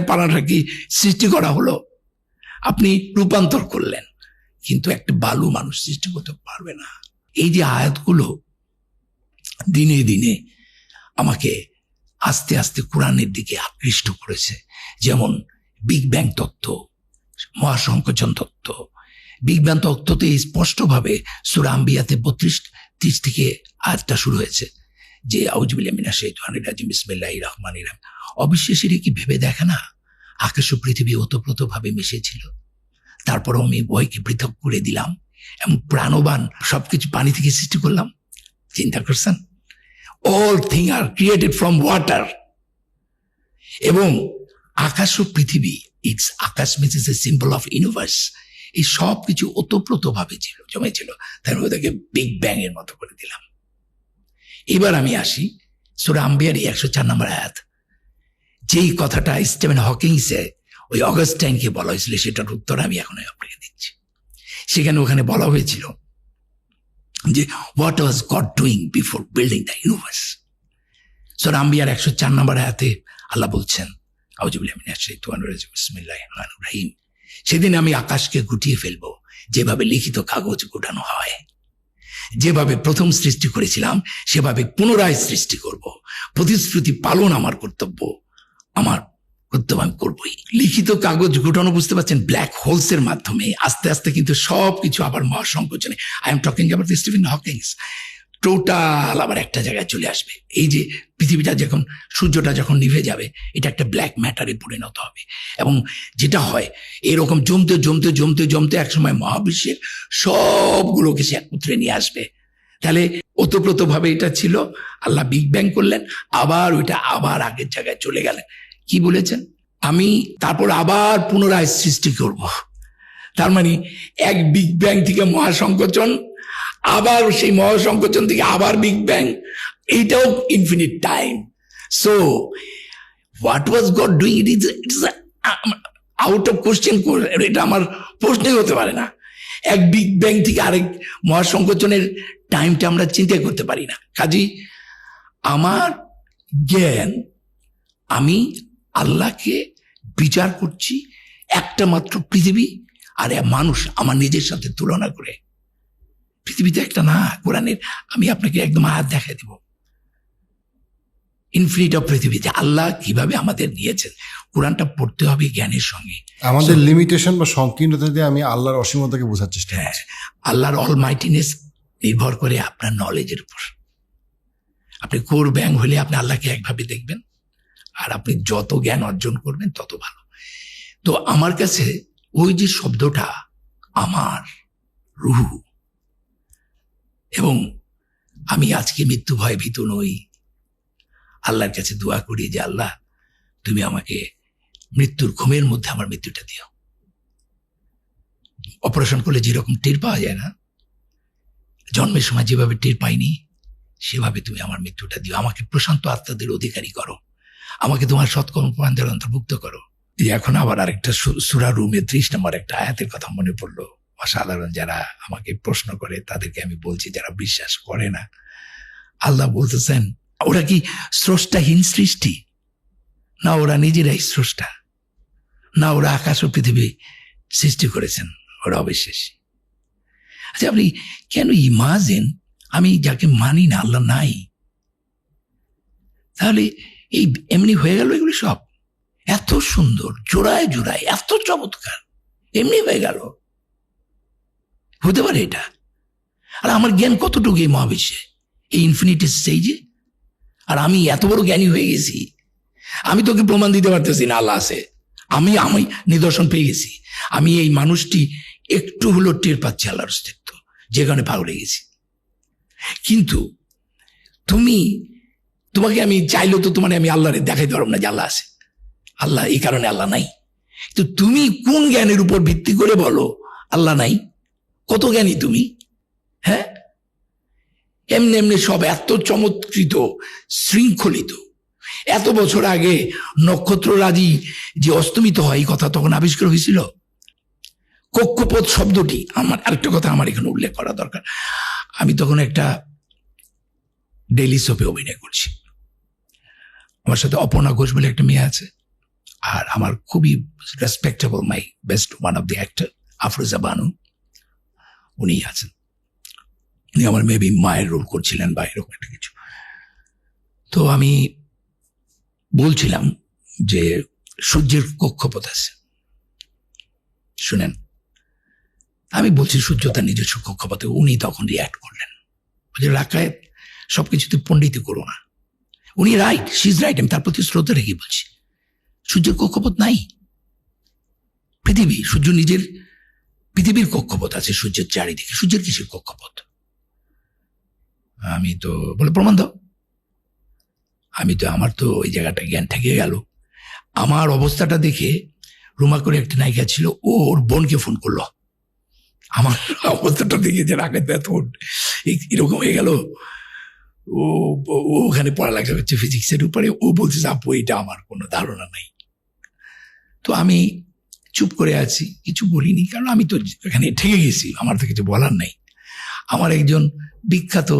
পানাটা কি সৃষ্টি করা হলো? আপনি রূপান্তর করলেন, কিন্তু একটা বালু মানুষ সৃষ্টি করতে পারবে না। এই যে আয়াতগুলো দিনে দিনে আমাকে আস্তে আস্তে কোরআনের দিকে আকৃষ্ট করেছে। যেমন বিগ ব্যাং তত্ত্ব, মহাসংকোচন তত্ত্ব। বিগ ব্যাং তত্ত্বতে স্পষ্টভাবে সূরা আম্বিয়াতে 32-30 থেকে আয়াতটা শুরু হয়েছে যে আউযুবিল্লাহি মিনাশ শাইতানির রাজিম বিসমিল্লাহির রহমানির রহিম। অবিশ্বাসীরা কি ভেবে দেখে না আকাশ ও পৃথিবী ওতপ্রোতভাবে মিশেছিল? তারপরও আমি বয়কে পৃথক করে দিলাম এবং প্রাণবান সবকিছু পানি থেকে সৃষ্টি করলাম। চিন্তা করছেন? All thing R created from water. এবং আকাশ ও পৃথিবী, it's Akash means is a symbol of universe. এই সব কিছু ওতপ্রোতভাবে জমেছিল, তার মধ্যে বিগ ব্যাং এর মতো করে দিলাম। এবার আমি আসি সূরা আম্বিয়ার 104 নম্বর আয়াত। যেই কথাটা স্টিফেন হকিংসে ওই অগাস্টাইনকে বলা হয়েছিল, সেটার উত্তর আমি এখন আপনাকে দিচ্ছি। সেখানে ওখানে বলা হয়েছিল যে what was God doing before building the universe. সূরা আম্বিয়ার 104 নম্বর আয়াতে আল্লাহ বলছেন, আউযুবিল্লাহি মিনাশ শাইতানির রাজিম বিসমিল্লাহির রহমানির রহিম। সেদিন আমি আকাশকে গুটিয়ে ফেলবো যেভাবে লিখিত কাগজ গুটানো হয়। যেভাবে প্রথম সৃষ্টি করেছিলাম সেভাবে পুনরায় সৃষ্টি করব। প্রতিশ্রুতি পালন আমার কর্তব্য, আমার কর্তব্য আমি করবই। লিখিত কাগজ গুটানো, বুঝতে পারছেন, ব্ল্যাক হোলস এর মাধ্যমে আস্তে আস্তে কিন্তু সবকিছু আবার মহাসংকোচনে, I am talking about Stephen Hawking's, total আবার একটা জায়গায় চলে আসবে। এই যে পৃথিবীটা যখন, সূর্যটা যখন নিভে যাবে, এটা একটা ব্ল্যাক ম্যাটারে পরিণত হবে। এবং যেটা হয়, এরকম জমতে জমতে জমতে জমতে একসময় মহাবিশ্বের সবগুলোকে সে একত্রে নিয়ে আসবে। তাহলে ওতপ্রোতভাবে এটা ছিল, আল্লাহ বিগ ব্যাং করলেন, আবার ওইটা আবার আগের জায়গায় চলে গেলেন। কি বলেছেন? আমি তারপর আবার পুনরায় সৃষ্টি করব। তার মানে এক বিগ ব্যাং থেকে মহাসংকোচন, আবার সেই মহাসংকোচন থেকে আবার বিগ ব্যাং, এইটাও infinite time. So what was God doing, it's out of question. এটা আমার প্রশ্নই হতে পারে না। এক বিগ ব্যাং থেকে আরেক মহাসংকোচনের টাইমটা আমরা চিন্তা করতে পারি না। কাজেই আমার জ্ঞান, আমি আল্লাহকে বিচার করছি একটা মাত্র পৃথিবী আর মানুষ আমার নিজের সাথে তুলনা করে। পৃথিবীতে একটা না, কোরআনের আমি আপনাকে একদম আয়াত দেখাই দিব। ইনফিনিট অফ পৃথিবীতে আল্লাহ কিভাবে আমাদের নিয়েছেন। কোরআনটা পড়তে হবে জ্ঞানের সঙ্গে। আমাদের লিমিটেশন বা সংকীর্ণতা দিয়ে আমি আল্লাহর অসীমতাকে বোঝার চেষ্টা করছি। আল্লাহর অলমাইটিনেস নির্ভর করে আপনার নলেজের উপর। আপনি কোর ব্যাং হলে আপনি আল্লাহকে একভাবে দেখবেন, আর আপনি যত জ্ঞান অর্জন করবেন তত ভালো। তো আমার কাছে ওই যে শব্দটা, আমার রুহ, এবং আমি আজকে মৃত্যু ভয়ে ভীত নই। আল্লাহর কাছে দোয়া করি যে আল্লাহ, তুমি আমাকে মৃত্যুর ঘুমের মধ্যে আমার মৃত্যুটা দিও। অপারেশন করলে যেরকম টের পাওয়া যায় না, জন্মের সময় যেভাবে টের পাইনি, সেভাবে তুমি আমার মৃত্যুটা দিও, আমাকে প্রশান্ত আত্মাদের অধিকারী করো, আমাকে তোমার সৎকর্ম প্রমাণদের অন্তর্ভুক্ত করো। এই এখন আবার আরেকটা সূরা রুমে 30 নম্বর একটা আয়াতের কথা মনে পড়লো। অসাধারণ। যারা আমাকে প্রশ্ন করে তাদেরকে আমি বলছি, যারা বিশ্বাস করে না, আল্লাহ বলতেছেন ওরা কি স্রষ্টাহীন সৃষ্টি? না, ওরা নিজেরাই স্রষ্টা। না, ওরা আকাশ ও পৃথিবী সৃষ্টি করেছেন, ওরা অবিশ্বাসী। আচ্ছা, আপনি কেন ইমাজিন আমি যাকে মানি না, আল্লাহ নাই, তাহলে এই এমনি হয়ে গেল এগুলি সব? এত সুন্দর, জোড়ায় জোড়ায়, এত চমৎকার, এমনি হয়ে গেল? হতে পারে এটা? আর আমার জ্ঞান কতটুকু এই মহাবিশ্বে, এই ইনফিনিটি স্টেজে? আর আমি এত বড় জ্ঞানী হয়ে গেছি, আমি তোকে প্রমাণ দিতে পারতেছি না আল্লাহ আছে। আমি নিদর্শন পেয়ে গেছি। আমি এই মানুষটি একটু হলো টের পাচ্ছি আল্লাহর অস্তিত্ব, যে কারণে পাগল হয়ে গেছি। কিন্তু তোমাকে আমি চাইলেও তো তোমার আমি আল্লাহরে দেখাইতে পারব না যে আল্লাহ আছে। আল্লাহ এই কারণে আল্লাহ নাই। তো তুমি কোন জ্ঞানের উপর ভিত্তি করে বলো আল্লাহ নাই? কত জ্ঞানী তুমি? হ্যাঁ, এমনি এমনি সব এত চমৎকৃত, শৃঙ্খলিত। এত বছর আগে নক্ষত্ররাজি যে অস্তমিত হয়, এই কথা তখন আবিষ্কার হয়েছিল। কক্ষপথ শব্দটি, আমার আরেকটা কথা আমার এখানে উল্লেখ করা দরকার। আমি তখন একটা ডেইলি সোপে অভিনয় করছি। আমার সাথে অপর্ণা ঘোষ বলে একটা মেয়ে আছে, আর আমার খুবই respectable, my best one of the actor Afroza Banu, উনি আছেন। উনি আমার মেবি মায়ের রোল করছিলেন বা এরকম একটা কিছু। তো আমি বলছিলাম যে সূর্যের কক্ষপথ আছে, শুনেন। আমি বলছি সূর্য তার নিজস্ব কক্ষপথে। উনি তখন রিয়াক্ট করলেন, রাকায়েত সবকিছুতে পণ্ডিতি করো না। উনি রাইট, শি ইজ রাইট, আমি তার প্রতি শ্রদ্ধা রেখে বলছি সূর্যের কক্ষপথ নাই। সূর্য নিজের পৃথিবীর কক্ষপথ আছে সূর্যের চারিদিকে। সূর্যের কিসের কক্ষপথ? আমি তো বলে প্রমাণ দাও। আমার তো ওই জায়গাটা জ্ঞান ঠেকে গেল। আমার অবস্থাটা দেখে রুমা করে একটা নায়িকা ছিল, ওর বোনকে ফোন করলো। আমার অবস্থাটা দেখে যে রাখাতে এত এরকম হয়ে গেল। ও ওখানে পড়ালেখা করছে ফিজিক্সের উপরে। ও বলছে আপু এটা আমার কোনো ধারণা নাই। তো আমি চুপ করে আছি, কিছু বলিনি, কারণ আমি তো এখানে ঠেকে গেছি, আমার তো কিছু বলার নাই। আমার একজন বিখ্যাত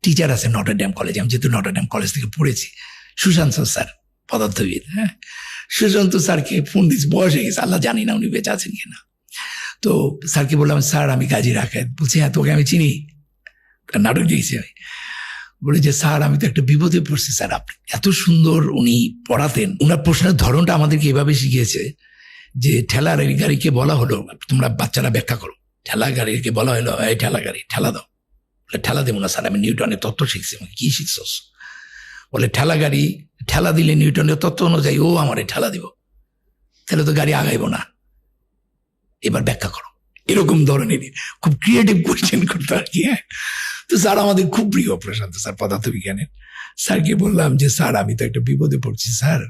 টিচার আছে নটরডেম কলেজে, আমি যেহেতু নটরডেম কলেজ থেকে পড়েছি, সুশান্ত স্যার, পদার্থবিদ। হ্যাঁ, সুশান্ত স্যারকে ফোন দিয়েছি, বয়স হয়ে গেছে, আল্লাহ জানি না উনি বেঁচে আছেন কিনা। তো স্যারকে বললাম, স্যার আমি কাজী রাখায়েত। বলছি হ্যাঁ, তোকে আমি চিনি, নাটক দেখেছি আমি। বলে যে স্যার আমি তো একটা বিপদে পড়ছি স্যার, আপনি এত সুন্দর উনি পড়াতেন। ওনার প্রশ্নের ধরনটা আমাদেরকে এভাবে শিখিয়েছে যে ঠেলার গাড়িকে বলা হলো, তোমরা বাচ্চারা ব্যাখ্যা করো, ঠেলা গাড়িকে বলা হলো এই ঠেলা গাড়ি ঠেলা দাও। বলে ঠেলা দেবো না স্যার, আমি নিউটনের তত্ত্ব শিখছি। কি শিখছস? বলে ঠেলা গাড়ি ঠেলা দিলে নিউটনের তত্ত্ব অনুযায়ী ও আমারে ঠেলা দিব, তাহলে তো গাড়ি আগাইব না, এবার ব্যাখ্যা করো। এরকম ধরনের খুব ক্রিয়েটিভ কোয়েশ্চেন করতো আর কি। হ্যাঁ, তো স্যার আমাদের খুব প্রিয় প্রশান্ত স্যার, পদার্থবিজ্ঞানের। স্যারকে বললাম যে স্যার আমি তো একটা বিপদে পড়ছি স্যার,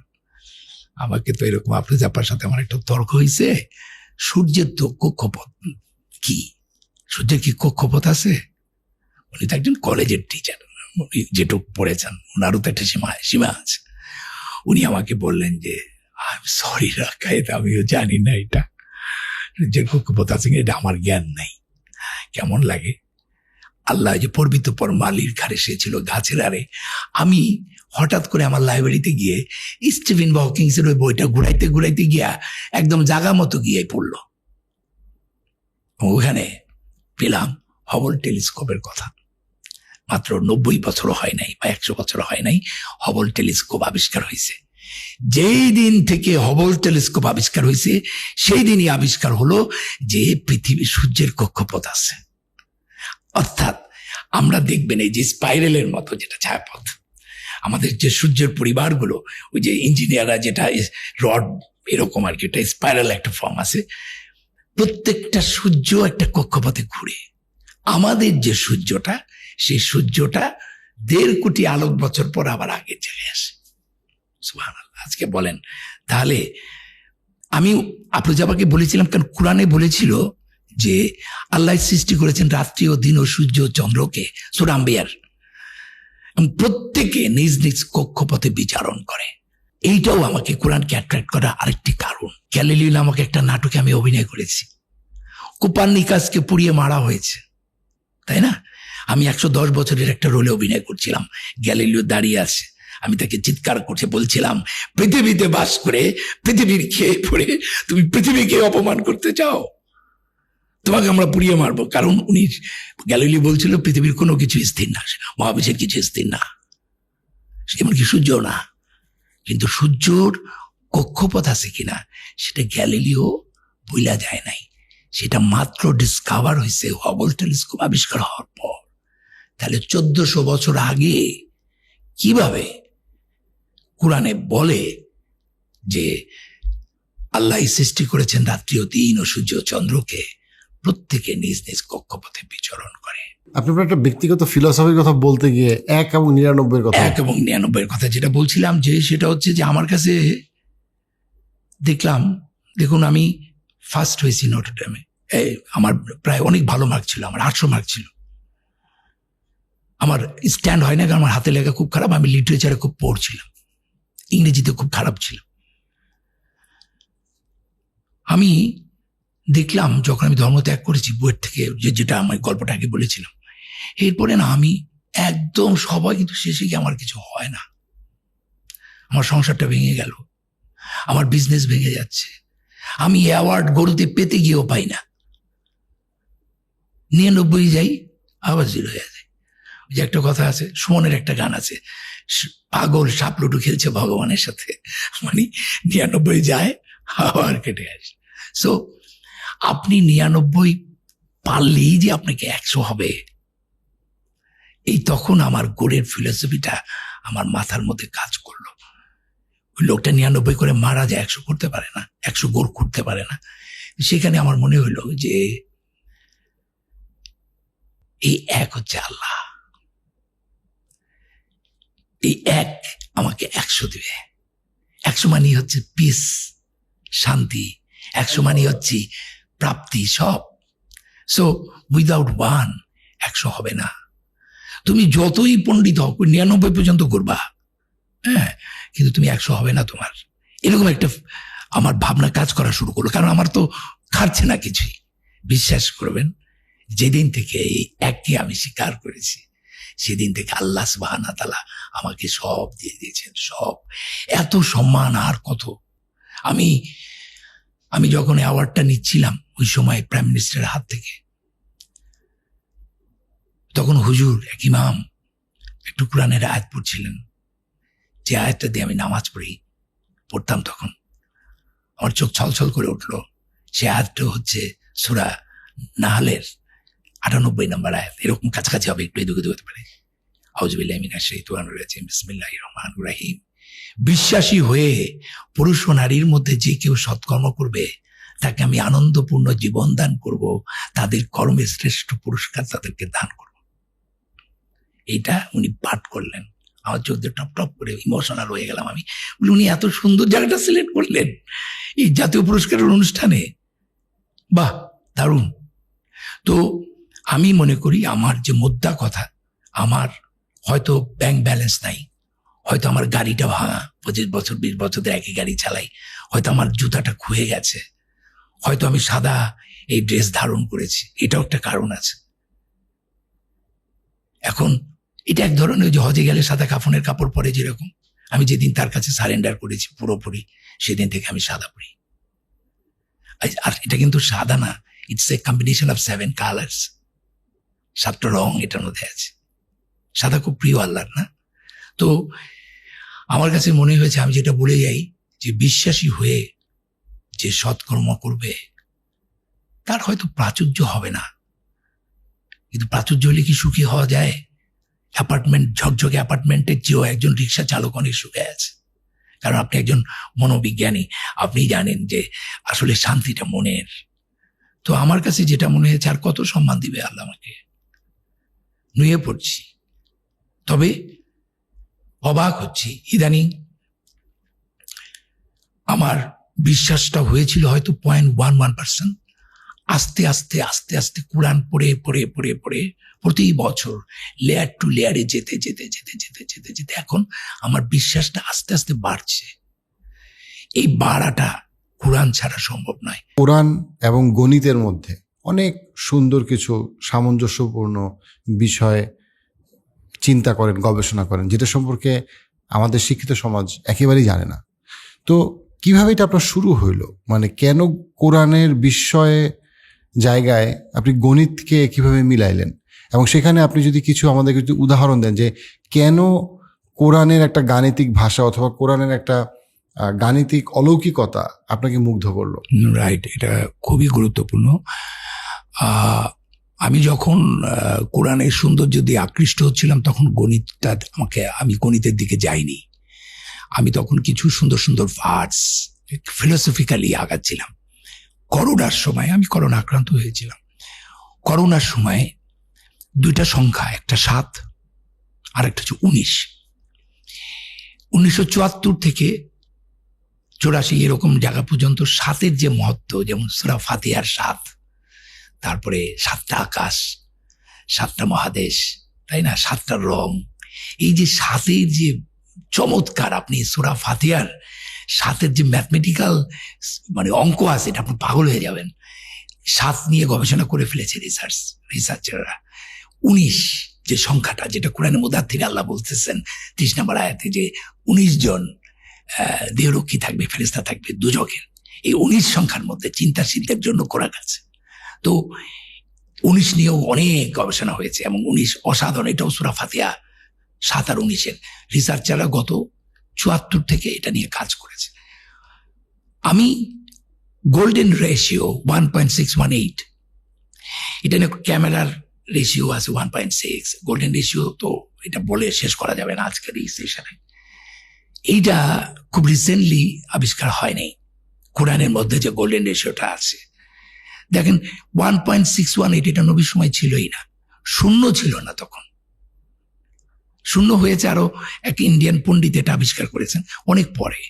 আমাকে তো এরকম আপনার জাপার সাথে আমার একটা তর্ক হয়েছে, সূর্যের তো কক্ষপথ কি, সূর্যের কি কক্ষপথ আছে? উনি তো একজন কলেজের টিচার, উনি যেটুক পড়েছেন ওনারও তো একটা সীমা আছে। উনি আমাকে বললেন যে সরি রাখায়েত, আমিও জানি না এটা যে কক্ষপথ আছে, এটা আমার জ্ঞান নাই। কেমন লাগে? আল্লাহ যে পর্বিত পর মালির ঘাড়ে সে ছিল গাছের আরে। আমি হঠাৎ করে আমার লাইব্রেরিতে গিয়ে স্টিফেন হকিংসের ওই বইটা ঘুরাইতে ঘুরাইতে গিয়া একদম জাগা মতো গিয়ে পড়লো। ওখানে পেলাম হবল টেলিস্কোপের কথা। মাত্র 90 বছরও হয় নাই বা 100 বছর হয় নাই, হবল টেলিস্কোপ আবিষ্কার হয়েছে। যেই দিন থেকে হবল টেলিস্কোপ আবিষ্কার হয়েছে সেই দিনই আবিষ্কার হলো যে পৃথিবী সূর্যের কক্ষপথ আছে। অর্থাৎ আমরা দেখবেন এই যে স্পাইরালের মতো যেটা ছায়াপথ, আমাদের যে সূর্যের পরিবারগুলো, ওই যে ইঞ্জিনিয়াররা যেটা রড এরকম আর কি, এটা স্পাইরাল একটা ফর্ম আছে। প্রত্যেকটা সূর্য একটা কক্ষপথে ঘুরে। আমাদের যে সূর্যটা, সেই সূর্যটা 1.5 কোটি আলোক বছর পর আবার আগের জায়গায় আসে। সুবহানাল্লাহ। আজকে বলেন তাহলে, আমি আফরোজাবাকে বলেছিলাম কারণ কোরআনে বলেছিল যে আল্লাহ সৃষ্টি করেছেন রাত্রি ও দিন ও সূর্য ও চন্দ্রকে, সূরা আম্বিয়ার। প্রত্যেকে নিজ নিজ কক্ষপথে বিচারণ করে। এইটাও আমাকে কোরআনকে অ্যাট্রাক্ট করার আরেকটি কারণ। গ্যালিলিও নামক একটা নাটকে আমি অভিনয় করেছি। কোপার্নিকাসকে পুড়িয়ে মারা হয়েছে, তাই না? আমি 110 বছরের একটা রোলে অভিনয় করছিলাম। গ্যালিলিও দাঁড়িয়ে আছে, আমি তাকে চিৎকার করছে বলছিলাম, পৃথিবীতে বাস করে পৃথিবীর খেয়ে পড়ে তুমি পৃথিবীকে অপমান করতে চাও, তোমাকে আমরা পুড়িয়ে মারবো। কারণ উনি গ্যালিলিও বলছিল পৃথিবীর কোনো কিছু স্থির না, মহাবিশ্বের কিছু স্থির না, এমনকি সূর্য না। কিন্তু সূর্যর কক্ষপথ আছে কিনা সেটা গ্যালিলিও বইলা যায় নাই। সেটা মাত্র ডিসকভার হয়েছে হাবল টেলিস্কোপ আবিষ্কার হওয়ার পর। তাহলে 1400 বছর আগে কিভাবে কোরআনে বলে যে আল্লাহ সৃষ্টি করেছেন রাত্রি ও দিন ও সূর্য ও চন্দ্রকে, প্রত্যেকে নিজ নিজ কক্ষপথে বিচরণ করে। আপনি আপনার একটা ব্যক্তিগত ফিলসফির কথা বলতে গিয়ে 1 এবং 99 কথা 1 এবং 99 কথা যেটা বলছিলাম, যে সেটা হচ্ছে যে আমার কাছে দেখুন আমি ফার্স্ট হয়েছি নটরডেমে। আমার প্রায় অনেক ভালো মার্ক ছিল, আমার 800 মার্ক ছিল। আমার স্ট্যান্ড হয় না, কারণ আমার হাতে লেখা খুব খারাপ। আমি লিটারেচারে খুব পড়ছিলাম, ইংরেজিতে খুব খারাপ ছিল। আমি দেখলাম যখন আমি ধর্ম ত্যাগ করেছি বইয়ের থেকে, যেটা আমার গল্পটা আগে বলেছিলাম, এরপরে না আমি একদম সবাই, কিন্তু শেষে গিয়ে আমার কিছু হয় না। আমার সংসারটা ভেঙে গেল, আমার বিজনেস ভেঙে যাচ্ছে, আমি অ্যাওয়ার্ড গরুতে পেতে গিয়েও পাই না। 99 যাই, আবার 0 হয়ে যায়। ওই যে একটা কথা আছে, সুমনের একটা গান আছে, পাগল সাপ লুডু খেলছে ভগবানের সাথে, মানে 99 যায় আবার কেটে আসে। সো আপনি 99 পারলেই যে আপনাকে 100 হবে, এই তখন আমার গোড়ের ফিলোসফিটা আমার মাথার মধ্যে কাজ করলো। ওই লোকটা 99 করে মারা যায়, 100 করতে পারে না, 100 গোল করতে পারে না। সেখানে আমার মনে হইলো যে এই এক হচ্ছে আল্লাহ, এই এক আমাকে 100 দিবে। 100 মানে হচ্ছে পিস, শান্তি। 100 মানে হচ্ছে প্রাপ্তি, সব। সো উইদাউট 1 100 হবে না। তুমি যতই পণ্ডিত হও, 99 পর্যন্ত করবা, হ্যাঁ, কিন্তু তুমি 100 হবে না তোমার। এরকম একটা আমার ভাবনা কাজ করা শুরু করলো, কারণ আমার তো খাচ্ছে না কিছুই। বিশ্বাস করবেন, যেদিন থেকে এই এককে আমি স্বীকার করেছি, সেদিন থেকে আল্লাহ সুবহানাহু ওয়া তাআলা আমাকে সব দিয়ে দিয়েছেন, সব। এত সম্মান আর কত। আমি যখন অ্যাওয়ার্ডটা নিচ্ছিলাম ওই সময় প্রাইম মিনিস্টারের হাত থেকে, তখন হুজুর এক ইমাম একটু কোরআনের আয়াত পড়ছিলেন, যে আয়াতটা দিয়ে আমি নামাজ পড়তাম, তখন আমার চোখ ছলছল করে উঠলো। সে আয়াতটা হচ্ছে সূরা নাহলের 98 নম্বর আয়াত, এরকম কাছাকাছি হবে, একটু এদিকে হতে পারে। আউযুবিল্লাহি মিনাশ শাইতানির রাজিম, বিসমিল্লাহির রহমানির রহিম। বিশ্বাসী হয়ে পুরুষ ও নারীর মধ্যে যে কেউ সৎকর্ম করবে, তাকে আমি আনন্দপূর্ণ জীবন দান করব, তাদের কর্মের শ্রেষ্ঠ পুরস্কার তাদেরকে দান করব। এইটা উনি পাঠ করলেন, আমার চোখ দিয়ে টপ টপ করে ইমোশনাল হয়ে গেলাম আমি। উনি এত সুন্দর জায়গাটা সিলেক্ট করলেন এই জাতীয় পুরস্কারের অনুষ্ঠানে, বাহ, দারুণ। তো আমি মনে করি আমার যে মোদ্দা কথা, আমার হয়তো ব্যাংক ব্যালেন্স নাই, হয়তো আমার গাড়িটা ভাঙা, 25 বছর 20 বছর ধরে একই গাড়ি চালাই, হয়তো আমার জুতাটা খুয়ে গেছে, হয়তো আমি সাদা এই ড্রেস ধারণ করেছি, এটাও একটা কারণ আছে। এখন এটা এক ধরনের, যে হজে গেলে সাদা কাফনের কাপড় পরে যেরকম, আমি যেদিন তার কাছে সারেন্ডার করেছি পুরোপুরি, সেদিন থেকে আমি সাদা পরি। আর এটা কিন্তু সাদা না, it's a combination of 7 colours, 7টা রং এটার মধ্যে আছে। সাদা খুব প্রিয় আল্লাহর, না? তো আমার কাছে মনে হয়েছে, আমি যেটা বলে যাই, যে বিশ্বাসী হয়ে যে সৎকর্ম করবে, তার হয়তো প্রাচুর্য হবে না, কিন্তু প্রাচুর্য হলে কি সুখী হওয়া যায়? অ্যাপার্টমেন্ট, ঝকঝকে অ্যাপার্টমেন্টের চেয়েও একজন রিক্সা চালক অনেক সুখে আছে, কারণ আপনি একজন মনোবিজ্ঞানী, আপনি জানেন যে আসলে শান্তিটা মনের। তো আমার কাছে যেটা মনে হয়েছে, আর কত সম্মান দিবে আল্লাহ আমাকে, নুয়ে পড়ছি। তবে অবাক হচ্ছি, ইদানিং আমার বিশ্বাসটা হয়েছিল হয়তো 0.11%, আস্তে আস্তে আস্তে আস্তে কোরআন পড়ে পড়ে পড়ে পড়ে প্রতি বছর লেয়ার টু লেয়ারে যেতে যেতে যেতে যেতে যেতে যেতে এখন আমার বিশ্বাসটা আস্তে আস্তে বাড়ছে। এই বাড়াটা কোরআন ছাড়া সম্ভব নয়। কোরআন এবং গণিতের মধ্যে অনেক সুন্দর কিছু সামঞ্জস্যপূর্ণ বিষয় চিন্তা করেন, গবেষণা করেন, যেটা সম্পর্কে আমাদের শিক্ষিত সমাজ একেবারেই জানে না। তো কিভাবে এটা আপনার শুরু হইলো? মানে কেন কোরআনের বিস্ময়ে জায়গায় আপনি গণিতকে কিভাবে মিলাইলেন, এবং সেখানে আপনি যদি কিছু আমাদেরকে যদি উদাহরণ দেন যে কেন কোরআনের একটা গাণিতিক ভাষা অথবা কোরআনের একটা গাণিতিক অলৌকিকতা আপনাকে মুগ্ধ করলো। রাইট, এটা খুবই গুরুত্বপূর্ণ। আমি যখন কোরআনের সৌন্দর্য দিয়ে আকৃষ্ট হচ্ছিলাম তখন গণিতটা আমি গণিতের দিকে যাইনি। আমি তখন কিছু সুন্দর সুন্দর ভার্স ফিলোসফিক্যালি আগাচ্ছিলাম। করোনার সময়, আমি করোনা আক্রান্ত হয়েছিলাম, করোনার সময় দুইটা সংখ্যা, একটা 7 আর একটা হচ্ছে 19। 1974 থেকে 84 এরকম জায়গা পর্যন্ত 7-এর যে মহত্ব, যেমন সূরা ফাতিহার 7, তারপরে 7টা আকাশ, 7টা মহাদেশ, তাই না, 7টা রং, এই যে 7-এর যে চমৎকার, আপনি সূরা ফাতিহার 7-এর যে ম্যাথমেটিক্যাল মানে অঙ্ক আছে, এটা আপনি পাগল হয়ে যাবেন। 7 নিয়ে গবেষণা করে ফেলেছে রিসার্চাররা। 19 যে সংখ্যাটা, যেটা কোরআনে মুদাথিরে আল্লাহ বলতেছেন 30 নম্বর আয়াতে যে 19 জন দেহরক্ষী থাকবে, ফেরেশতা থাকবে দুজকের, এই 19 সংখ্যার মধ্যে চিন্তাশীলদের জন্য কোরআন আছে। তো 19 নিয়েও অনেক গবেষণা হয়েছে এবং 19 অসাধারণ। এটাও সূরা ফাতিহা 7 আর 19-এর রিসার্চাররা গত 74 থেকে এটা নিয়ে কাজ করেছে। আমি গোল্ডেন রেশিও 1.618, এটা নিয়ে ক্যামেরার রেশিও আছে 1.6। গোল্ডেন রেশিও তো এটা বলে শেষ করা যাবে না আজকের এই সেশনে। এইটা খুব রিসেন্টলি আবিষ্কার হয়নি। কোরআনের মধ্যে যে গোল্ডেন রেশিওটা আছে, দেখেন 1.618, এটা নবীর সময় ছিলই না, শূন্য ছিল না তখন, শূন্য হয়েছে আরো এক ইন্ডিয়ান পণ্ডিত এটা আবিষ্কার করেছেন অনেক পরে।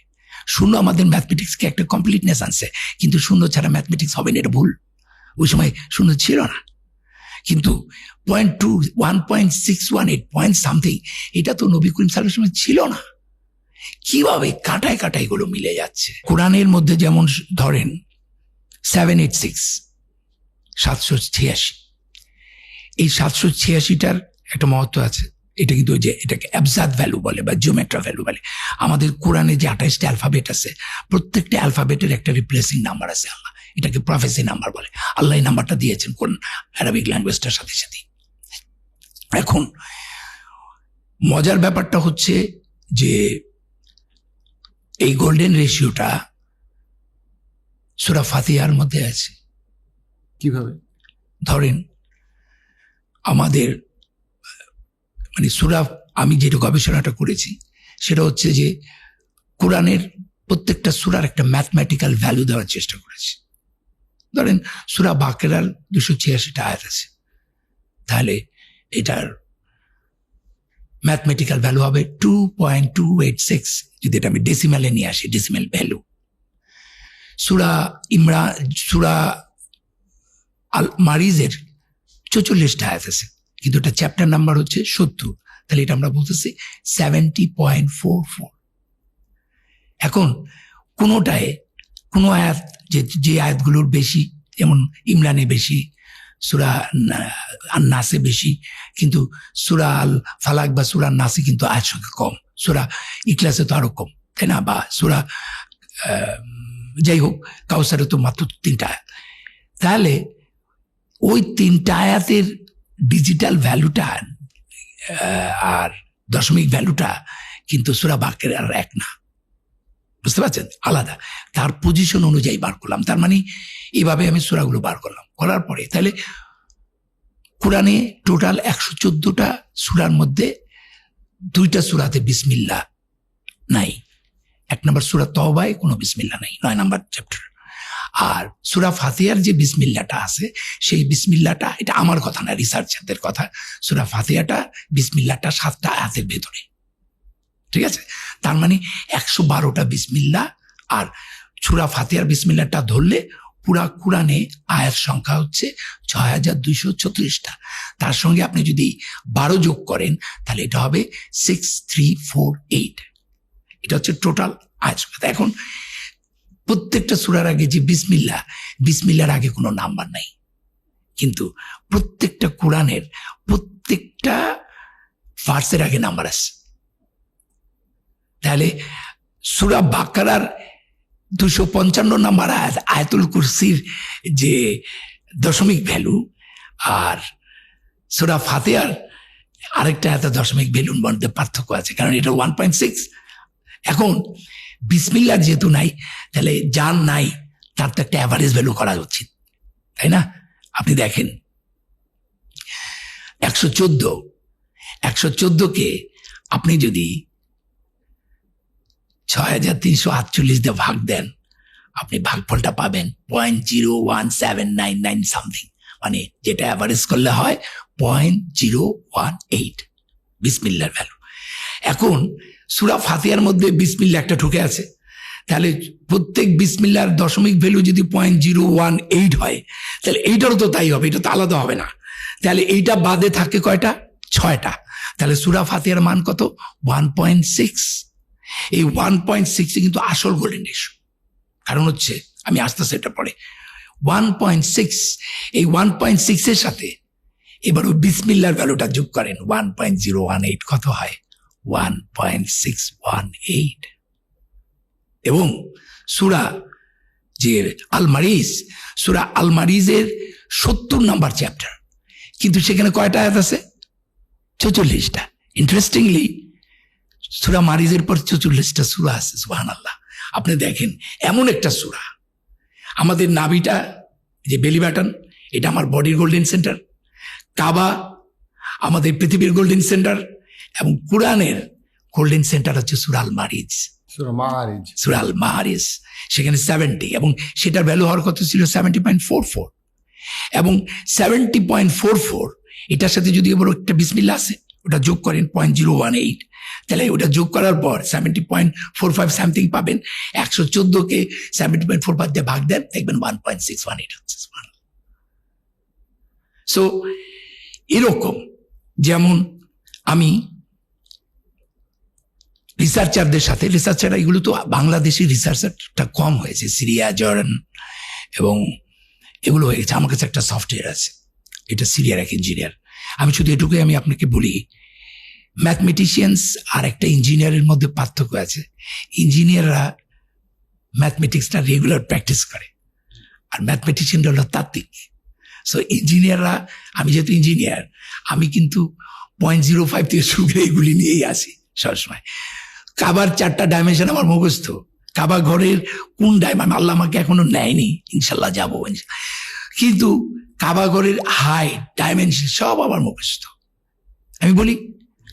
শূন্য আমাদের ম্যাথমেটিক্সকে একটা কমপ্লিটনেস আনছে, কিন্তু শূন্য ছাড়া ম্যাথমেটিক্স হবে না, এটা ভুল। ওই সময় শূন্য ছিল না। কিন্তু 1.618 পয়েন্ট সামথিং, এটা তো নবী করিম সাল্লাল্লাহু আলাইহি ওয়াসাল্লাম ছিল না। কিভাবে কাটায় কাটায় এগুলো মিলে যাচ্ছে। কোরআনের মধ্যে যেমন ধরেন 786, 786, এই 786টার একটা মহত্ব আছে। এটা কিন্তু ওই যে এটাকে অ্যাবজাদ ভ্যালু বলে বা জিওমেট্রা ভ্যালু বলে। আমাদের কোরআনে যে 28টা অ্যালফাবেট আছে, প্রত্যেকটা অ্যালফাবেটের একটা রিপ্লেসিং নাম্বার আছে। আল্লাহ এটাকে প্রফেসি নাম্বার বলে। আল্লাহ এই নাম্বারটা দিয়েছেন কোন আরবিক ল্যাঙ্গুয়েজটার সাথে সাথে। এখন মজার ব্যাপারটা হচ্ছে যে এই গোল্ডেন রেশিওটা সূরা ফাতিহার মধ্যে আছে। কিভাবে? ধরেন আমাদের মানে সূরা, আমি যেটা গবেষণাটা করেছি সেটা হচ্ছে যে কোরআনের প্রত্যেকটা সূরার একটা ম্যাথমেটিক্যাল ভ্যালু দেওয়ার চেষ্টা করেছি। ধরেন সূরা বাকেরার 286টা আয়াত আছে, তাহলে এটার ম্যাথমেটিক্যাল ভ্যালু হবে 2.286, যদি এটা আমি ডেসিমেলে নিয়ে আসি, ডেসিমেল ভ্যালু। সূরা আল মারিজের 44টা আয়াত আছে, কিন্তু এটা চ্যাপ্টার নাম্বার হচ্ছে 70, তাহলে এটা আমরা বলতেছি 70.44। এখন কোনোটায় কোনো আয়াত, যে আয়াতগুলোর বেশি, যেমন ইমরানে বেশি, সূরা নাসে বেশি, কিন্তু সূরা আল ফালাক বা সূরা নাসে কিন্তু আয়াত সংখ্যা কম, সূরা ইখলাসে তো আরো কম, তাই না, বা সূরা যাই হোক কাউসারে তো মাত্র 3টা আয়াত। তাহলে ওই 3টা আয়াতের ডিজিটাল ভ্যালুটা আর দশমিক ভ্যালুটা কিন্তু সূরা বাকেরার এক না, বুঝতে পারছেন, আলাদা। তার পজিশন অনুযায়ী বার করলাম, তার মানে এইভাবে আমি সূরাগুলো বার করলাম। করার পরে তাহলে কোরআনে টোটাল 114টা সূরার মধ্যে 2টা সূরাতে বিসমিল্লাহ নাই। 1 নম্বর সূরা তওবায় কোনো বিসমিল্লাহ নাই, 9 নম্বর চ্যাপ্টার। আর সূরা ফাতিহার যে বিসমিল্লাহটা আছে, সেই বিসমিল্লাহটা, এটা আমার কথা না, রিসার্চারদের কথা, সূরা ফাতিহাটা বিসমিল্লাহটা 7টা আয়াতের ভেতরে, ঠিক আছে। তার মানে 112টা বিসমিল্লাহ, আর সূরা ফাতিহার বিসমিল্লাহটা ধরলে পুরা কোরআনে আয়াত সংখ্যা হচ্ছে ৬,২৩৪টা। তার সঙ্গে আপনি যদি 12 যোগ করেন তাহলে এটা হবে 6348। এটা হচ্ছে টোটাল আয়াত সংখ্যা। এখন প্রত্যেকটা সূরার আগে যে বিসমিল্লার আগে কোনো নাম্বার নাই, কিন্তু প্রত্যেকটা কোরআনের প্রত্যেকটা ভার্সের আগে নাম্বার আছে। তাহলে সূরা বাকারার 255 নাম্বার আয়াতুল কুরসির যে দশমিক ভ্যালু, আর সূরা ফাতিহার আরেকটা এত দশমিক ভ্যালুর মধ্যে পার্থক্য আছে, কারণ এটা 1.6। এখন বিসমিল্লাহ যেহেতু নাই, তাহলে যার নাই তার তো একটা অ্যাভারেজ ভ্যালু করা উচিত, তাই না? আপনি দেখেন 114কে আপনি যদি 6,348 দিয়ে ভাগ দেন, আপনি ভাগফলটা পাবেন 0.01799 সামথিং, মানে যেটা অ্যাভারেজ করলে হয় 0.018 বিসমিল্লার ভ্যালু। এখন সূরা ফাতিহার মধ্যে বিসমিল্লাহ একটা ঢুকে আছে, তাহলে প্রত্যেক বিসমিল্লার দশমিক ভ্যালু যদি 0.018 হয়, তাহলে এইটারও তো তাই হবে, এটা তো আলাদা হবে না। তাহলে এইটা বাদে থাকে কয়টা? 6টা। তাহলে সূরা ফাতিহার মান কত? 1.6। এই 1.6 কিন্তু আসল গোল্ডেন রেশিও। কারণ হচ্ছে, আমি আস্তে আস্তে এটা পড়ে 1.6, এই 1.6 এর সাথে এবার ওই বিসমিল্লার ভ্যালুটা যোগ করেন, 1.018 কত হয়? 1.618। এবং সূরা যে সূরা আল মারিজের 70 নাম্বার চ্যাপ্টার, কিন্তু সেখানে কয়টা আয়াত আছে? 44টা। ইন্টারেস্টিংলি সূরা মারিজের পর 44টা সূরা আছে। সুবহানাল্লাহ। আপনি দেখেন, এমন একটা সূরা, আমাদের নাভিটা যে বেলি বাটন, এটা আমার বডির গোল্ডেন সেন্টার, কাবা আমাদের পৃথিবীর গোল্ডেন সেন্টার, এবং কোরআনের গোল্ডেন সেন্টার হচ্ছে সূরা আল মারিজ, সূরা আল মারিজ। সেখানে 70, এবং সেটার ভ্যালু হওয়ার কথা ছিল 70.44, এবং 70.44 এটার সাথে যদি এবার একটা বিসমিল্লাহ আছে, ওটা যোগ করেন 0.018, তাহলে ওটা যোগ করার পর 70.45 সামথিং পাবেন। 114কে 70.45 দিয়ে ভাগ দেন, দেখবেন 1.618 হচ্ছে। সো এরকম, যেমন আমি রিসার্চারদের সাথে, রিসার্চার এগুলো তো বাংলাদেশি রিসার্চারটা কম হয়েছে, সিরিয়া, জর্ডান এবং এগুলো হয়ে গেছে। আমার কাছে একটা সফটওয়্যার আছে, এটা সিরিয়ার এক ইঞ্জিনিয়ার। আমি শুধু এটুকুই আমি আপনাকে বলি, ম্যাথমেটিশিয়ানস আর একটা ইঞ্জিনিয়ারের মধ্যে পার্থক্য আছে। ইঞ্জিনিয়াররা ম্যাথমেটিক্সটা রেগুলার প্র্যাকটিস করে, আর ম্যাথমেটিশিয়ানরা হলো তাত্ত্বিক। সো ইঞ্জিনিয়াররা, আমি যেহেতু ইঞ্জিনিয়ার, আমি কিন্তু 0.05 থেকে শুরু করে এগুলি নিয়েই আসি সবসময়। কাবার 4টা ডাইমেনশন আমার মুখস্থ। কাবা ঘরের কোন আল্লাহ আমাকে এখনো নেয়নি, ইনশাল্লাহ যাবো, কিন্তু কাবা ঘরের হাইট, ডাইমেনশন সব আমার মুখস্থ। আমি বলি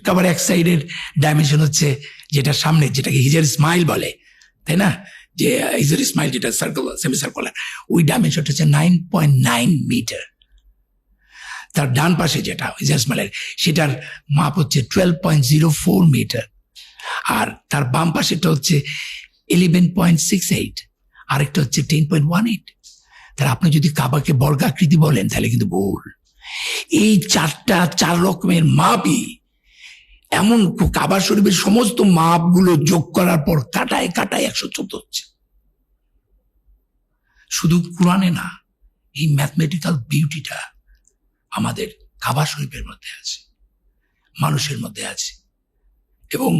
কাবার এক সাইডের ডাইমেনশন হচ্ছে যেটা সামনে, যেটাকে হিজার স্মাইল বলে, তাই না? যে হিজার স্মাইল যেটা সার্কেল, সেমি সার্কুলার, ওই ডাইমেনশনটা হচ্ছে 9.9 মিটার। তার ডান পাশে যেটা হিজার স্মাইলের, সেটার মাপ হচ্ছে 12.04 মিটার, আর তার বাম পাশেটা হচ্ছে 11.68, আরেকটা হচ্ছে 10.18। তাহলে আপনি যদি কাবাকে বর্গাকৃতি বলেন তাহলে কিন্তু ভুল। এই 4 রকমের মাপই, এমন কাবা শরীফের সমস্ত মাপগুলো যোগ করার পর কাটায় 114 হচ্ছে। শুধু কোরআনে না, এই ম্যাথমেটিক্যাল বিউটিটা আমাদের কাবা শরীফের মধ্যে আছে, মানুষের মধ্যে আছে। এবং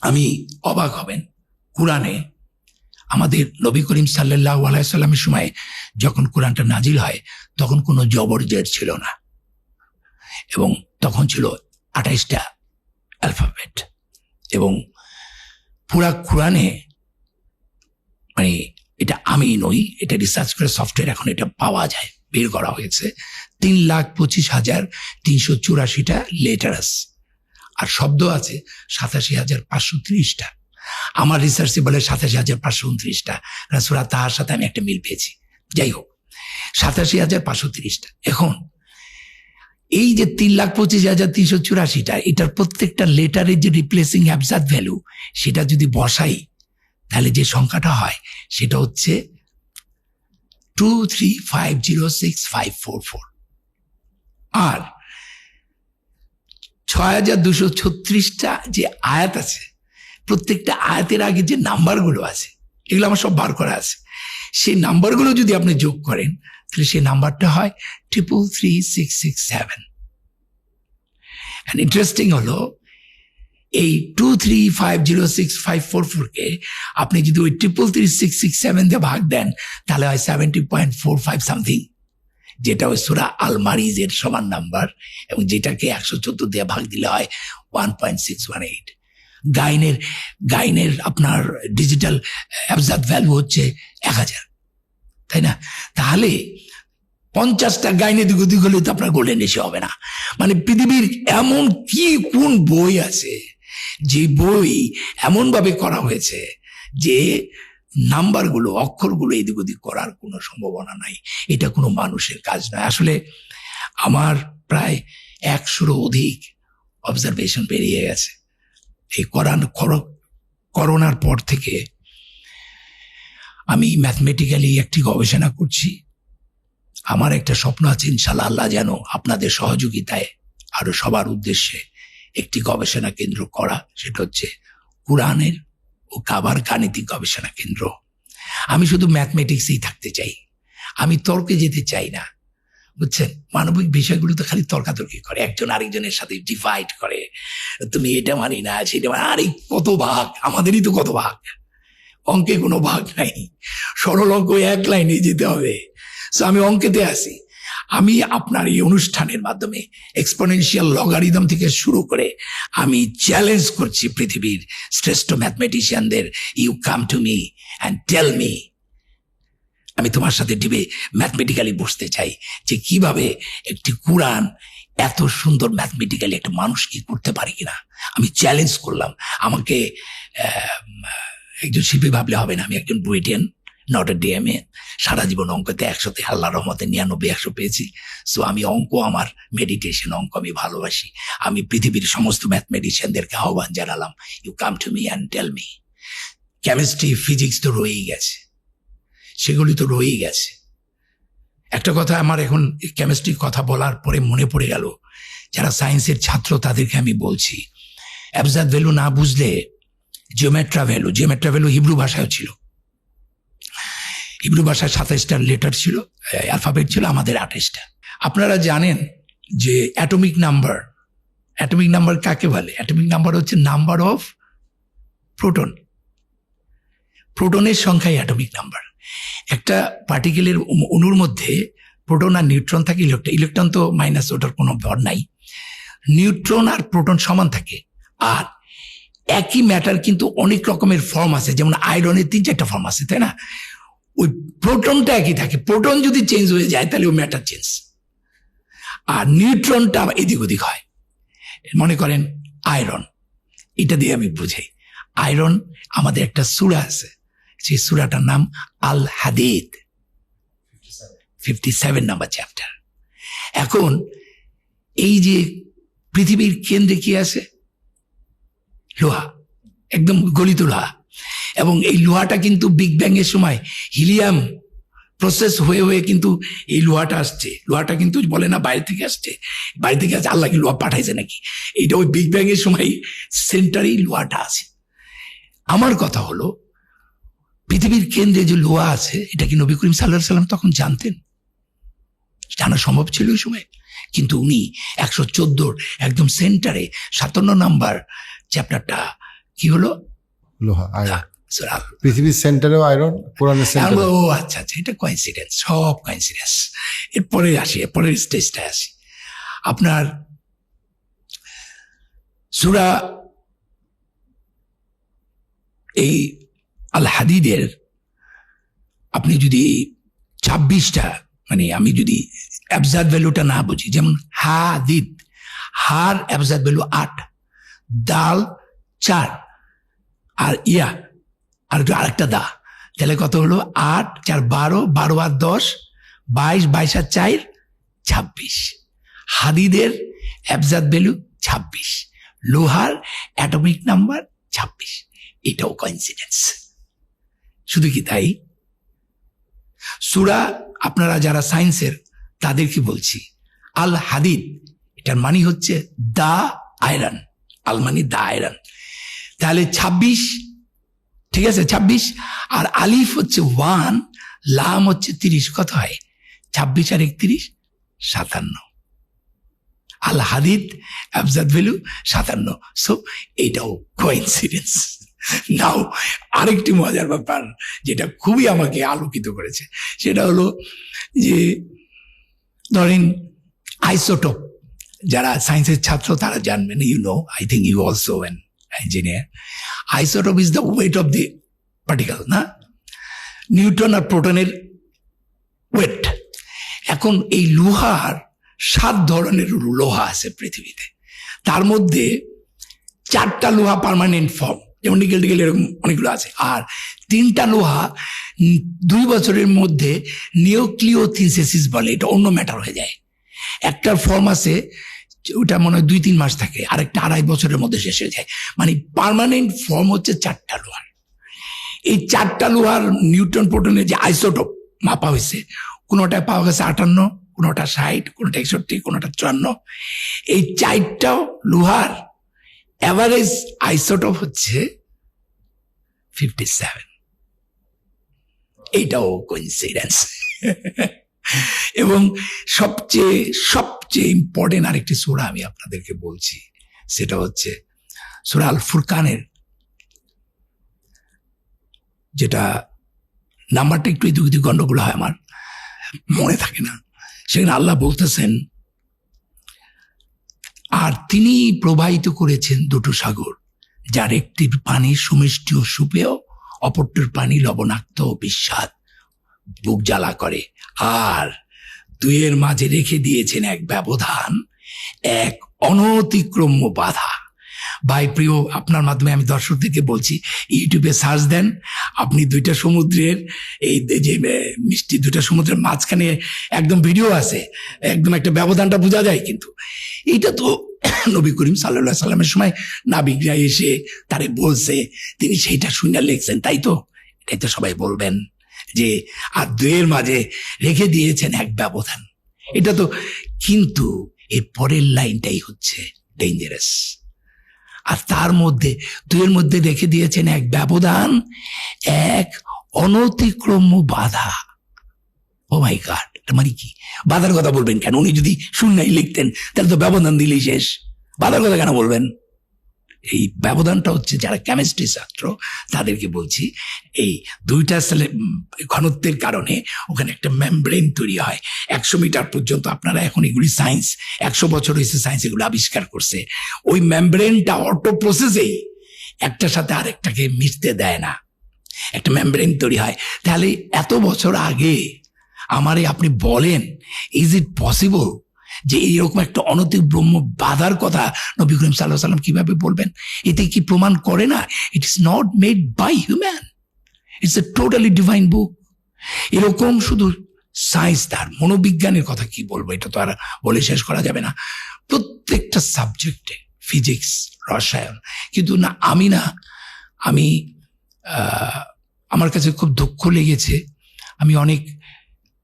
আমি অবাক হবেন, কোরআনে আমাদের নবী করিম সাল্লাল্লাহু আলাইহি সাল্লামের সময় যখন কোরআনটা নাজিল হয়, তখন কোনো জবর জের ছিল না, এবং তখন ছিল 28টা অ্যালফাবেট। এবং পুরা কোরআনে, মানে এটা আমি নই, এটা রিসার্চ করে সফটওয়্যার এখন এটা পাওয়া যায়, বের করা হয়েছে, 3,25,384টা লেটার আর শব্দ আছে 87,530টা। আমার রিসার্চে বলে 87,529টা। সূরা তাহার সাথে আমি একটা মিল পেয়েছি। যাই হোক, 87,530টা। এখন এই যে 3,25,384টা, এটার প্রত্যেকটা লেটারের যে রিপ্লেসিং অ্যাবজার্ভ ভ্যালু, সেটা যদি বসাই তাহলে যে সংখ্যাটা হয় সেটা হচ্ছে 2350654 আর 6236টা যে আয়াত আছে, প্রত্যেকটা আয়াতের আগে যে নাম্বারগুলো আছে এগুলো আমার সব বার করা আছে। সেই নাম্বারগুলো যদি আপনি যোগ করেন তাহলে সেই নাম্বারটা হয় 333667। ইন্টারেস্টিং হলো এই 2350654 আপনি যদি ওই 333667 দিয়ে ভাগ দেন তাহলে হয় 70.45 সামথিং, যেটা ওই সূরা আল মারিজের সমান নাম্বার, এবং যেটাকে 114 দিয়ে ভাগ দিলে হয় 1.618। গাইনের আপনার ডিজিটাল অ্যাবজাদ ভ্যালু হচ্ছে 1000, তাই না? তাহলে 50টা গাইন এদিক ওদিক হলে তো আপনার গোল্ডেন রেশিও হবে না। মানে পৃথিবীর এমন কোন বই আছে যে বই এমন ভাবে করা হয়েছে যে নাম্বারগুলো, অক্ষরগুলো এদিক ওদিক করার কোনো সম্ভাবনা নাই। এটা কোনো মানুষের কাজ নয়। আসলে আমার প্রায় 100-র অধিক অবজারভেশন বেরিয়ে গেছে এই করোনার পর থেকে। আমি ম্যাথমেটিক্যালি একটি গবেষণা করছি। আমার একটা স্বপ্ন আছে, ইনশাআল্লাহ আল্লাহ যেন আপনাদের সহযোগিতায় আরো সবার উদ্দেশ্যে একটি গবেষণা কেন্দ্র করা, সেটা হচ্ছে কুরআনের ও কাবার গাণিতিক গবেষণা কেন্দ্র। আমি শুধু ম্যাথমেটিক্সেই থাকতে চাই, আমি তর্কে যেতে চাই না, বুঝছেন? মানবিক বিষয়গুলো তো খালি তর্কাতর্কি করে, একজন আরেকজনের সাথে ডিভাইড করে, তুমি এটা মানি না সেটা মানি। আরে কত ভাগ, আমাদেরই তো কত ভাগ, অঙ্কে কোনো ভাগ নাই, সরল অঙ্ক এক লাইনে যেতে হবে। সো আমি অঙ্কেতে আসি। আমি আপনার এই অনুষ্ঠানের মাধ্যমে এক্সপোনেনশিয়াল লগারিদম থেকে শুরু করে আমি চ্যালেঞ্জ করছি পৃথিবীর শ্রেষ্ঠ ম্যাথমেটিশিয়ানদের, you come to me and tell me. আমি তোমার সাথে ডিবে ম্যাথমেটিক্যালি বসতে চাই যে কিভাবে একটি কুরআন এত সুন্দর ম্যাথমেটিক্যালি একটা মানুষ কি করতে পারে কিনা। আমি চ্যালেঞ্জ করলাম। আমাকে একজন শিল্পী ভাবলে হবে না, আমি একজন বুয়েটিয়ান, নটর ডেমে সারা জীবন অঙ্কতে 100তে আল্লাহর রহমতে 99-100 পেয়েছি। সো আমি অঙ্ক, আমার মেডিটেশন, অঙ্ক আমি ভালোবাসি। আমি পৃথিবীর সমস্ত ম্যাথমেটিশিয়ানদেরকে আহ্বান জানালাম, you come to me and tell me. Chemistry, physics তো রয়েই গেছে, সেগুলি তো রয়েই গেছে। একটা কথা আমার এখন কেমিস্ট্রির কথা বলার পরে মনে পড়ে গেল, যারা সায়েন্সের ছাত্র তাদেরকে আমি বলছি, অ্যাবজাদ ভ্যালু না বুঝলে জিওমেট্রা ভ্যালু হিব্রু ভাষায় ছিল। হিব্রু ভাষায় 27টা লেটার ছিল, অ্যালফাবেট ছিল, আমাদের 28টা। আপনারা জানেন যে অ্যাটমিক নাম্বার কাকে বলে? অ্যাটমিক নাম্বার হচ্ছে নাম্বার অফ প্রোটনের সংখ্যাই অ্যাটমিক নাম্বার। একটা পার্টিকেলের অণুর মধ্যে প্রোটন আর নিউট্রন থাকে, ইলেকট্রন তো মাইনাস, ওটার কোনো ভর নাই। নিউট্রন আর প্রোটন সমান থাকে। আর একই ম্যাটার কিন্তু অনেক রকমের ফর্ম আছে, যেমন আয়রনের 3-4টা ফর্ম আছে, তাই না? ওই প্রোটনটা একই থাকে, প্রোটন যদি চেঞ্জ হয়ে যায় তাহলে ওই ম্যাটার চেঞ্জ। আর নিউট্রনটা এদিক ওদিক হয়। মনে করেন আয়রন, এটা দিয়ে আমি বুঝাই। আয়রন, আমাদের একটা সূরা আছে, সেই সূরাটার নাম আল হাদিদ, 57 নম্বর চ্যাপ্টার। এখন এই যে পৃথিবীর কেন্দ্রে কি আছে? লোহা, একদম গলিত লোহা। এবং এই লোহাটা কিন্তু বিগ ব্যাং এর সময় হিলিয়াম প্রসেস হয়ে হয়ে কিন্তু এই লোহাটা আসছে। লোহাটা কিন্তু বলে না বাইরে থেকে আসছে, বাইরে থেকে আসছে, আল্লাহ কি লোহা পাঠাইছে নাকি? এইটা ওই বিগ ব্যাং এর সময় সেন্টারেই লোহাটা আছে। আমার কথা হলো, পৃথিবীর কেন্দ্রে যে লোহা আছে, এটা কি নবী করিম সাল্লাল্লাহু আলাইহি ওয়াসাল্লাম তখন জানতেন? জানা সম্ভব ছিল ওই সময়? কিন্তু উনি 114 একদম সেন্টারে 57 নাম্বার চ্যাপ্টারটা কি হলো? লোহা, আয়রন। পৃথিবীর সেন্টারেও আয়রন, কোরআনের সেন্টারে। ও আচ্ছা, এটা কোইন্সিডেন্স, সব কোইন্সিডেন্স। এরপরে আসি, এরপরের স্টেজটায় আসি। আপনার সূরা এই আল হাদিদের আপনি যদি 26টা, মানে আমি যদি অ্যাবজাদ ভ্যালুটা না বুঝি, যেমন হাদিদ, হার অ্যাবজাদ ভ্যালু 8, দাল 4, আর আর আরেকটা দা, তাহলে কত হলো? 8 4 12, 12 আর 10 22, 22 আর 4 26। হাদিদের অ্যাবজাদ ভ্যালু 26, লোহার অ্যাটমিক নাম্বার 26। এটাও কোইন্সিডেন্স। শুধু কি তাই? সূরা আপনারা যারা সায়েন্সের তাদেরকে বলছি, আল হাদিদ এটার মানে হচ্ছে দা আয়রন, আল মানে দা আয়রন, তাহলে 26, ঠিক আছে 26, আর আলিফ হচ্ছে 1, লাম হচ্ছে 30, কত হয় 26 আর 31, 57। আল হাদিদ অ্যাবজাদ ভ্যালু 57। সো এটাও কোইন্সিডেন্স। নাও আরেকটি মজার ব্যাপার যেটা খুবই আমাকে আলোকিত করেছে, সেটা হলো যে ধরেন আইসোটোপ, যারা সায়েন্সের ছাত্র তারা জানবেন, you know, I think you also an engineer. Isotope is the weight of the particle, না নিউট্রন আর প্রোটনের ওয়েট। এখন এই লোহার 7 ধরনের লোহা আছে পৃথিবীতে, তার মধ্যে 4টা লোহা পার্মানেন্ট ফর্ম, যেমন নিকেল টিকেল এরকম অনেকগুলো আছে, আর 3টা লোহা 2 বছরের মধ্যে নিউক্লিওসিনথেসিস বলে, এটা অন্য ম্যাটার হয়ে যায়। একটার ফর্ম আছে ওটা মনে হয় 2-3 মাস থাকে, আরেকটা 2.5 বছরের মধ্যে শেষ হয়ে যায়। মানে পার্মানেন্ট ফর্ম হচ্ছে 4টা লোহার। এই 4টা লোহার নিউট্রন প্রোটনের যে আইসোটোপ মাপা হয়েছে, কোনোটায় পাওয়া গেছে 58, কোনোটা 60, কোনোটা 61, কোনোটা 54। এই 4টা লোহার অ্যাভারেজ আইসোটোপ হচ্ছে 57। এইটাও কোইন্সিডেন্স। এবং সবচেয়ে ইম্পর্টেন্ট আরেকটি সূরা আমি আপনাদেরকে বলছি, সেটা হচ্ছে সূরা আল ফুরকানের, যেটা নাম্বারটা একটু এদিক গন্ডগোল হয়, আমার মনে থাকে না। সেখানে আল্লাহ বলতেছেন, আর তিনি প্রবাহিত করেছেন 2টো সাগর, যার একটির পানি সুমিষ্টি ও সুপেয়, অপরটির পানি লবণাক্ত ও বিস্বাদ, বুক জ্বালা করে, আর 2-এর মাঝে রেখে দিয়েছেন এক ব্যবধান, এক অনতিক্রম্য বাধা। ভাই প্রিয়, আপনার মাধ্যমে আমি দর্শকদেরকে বলছি, ইউটিউবে সার্চ দেন, আপনি 2টা সমুদ্রের, এই যে মিষ্টি 2টা সমুদ্রের মাঝখানে একদম ভিডিও আছে, একদম একটা ব্যবধানটা বোঝা যায়। কিন্তু এটা তো নবী করিম সাল্লাল্লাহু আলাইহি সাল্লামের সময় নাবিকরা এসে তারে বলছে, তিনি সেইটা শুনে লিখছেন, তাই তো? এটাই তো সবাই বলবেন যে আর 2-এর মাঝে রেখে দিয়েছেন এক ব্যবধান। এটা তো, কিন্তু এর পরের লাইনটাই হচ্ছে ডেঞ্জারাস। আর তার মধ্যে 2-এর মধ্যে রেখে দিয়েছেন এক ব্যবধান, এক অনতিক্রম্য বাধা। ও মাই গড, এটা মানে কি? বাধার কথা বলবেন কেন? উনি যদি শূন্যই লিখতেন তাহলে তো ব্যবধান দিলেই শেষ, বাধার কথা কেন বলবেন? এই ব্যবধানটা হচ্ছে, যারা কেমিস্ট্রি ছাত্র তাদেরকে বলছি, এই 2টা সেলে ঘনত্বের কারণে ওখানে একটা মেমব্রেন তৈরি হয় 100 মিটার পর্যন্ত। আপনারা এখন এগুলি সায়েন্স, 100 বছর হয়েছে সায়েন্স এগুলো আবিষ্কার করছে। ওই মেমব্রেনটা অটো প্রসেসেই একটার সাথে আরেকটাকে মিশতে দেয় না, একটা মেমব্রেন তৈরি হয়। তাহলে এত বছর আগে আমারে আপনি বলেন, ইজ ইট পসিবল যে এইরকম একটা অনতিক্রম্য বাধার কথা নবী করিম সাল্লাল্লাহু আলাইহি সাল্লাম কিভাবে বলবেন? এতে কি প্রমাণ করে না it is not made by human, it's a totally divine book. এরকম শুধু সায়েন্স, তার মনোবিজ্ঞানের কথা কি বলবো, এটা তো আর বলে শেষ করা যাবে না। প্রত্যেকটা সাবজেক্টে, ফিজিক্স, রসায়ন, কিন্তু আমি আমার কাছে খুব দুঃখ লেগেছে। আমি অনেক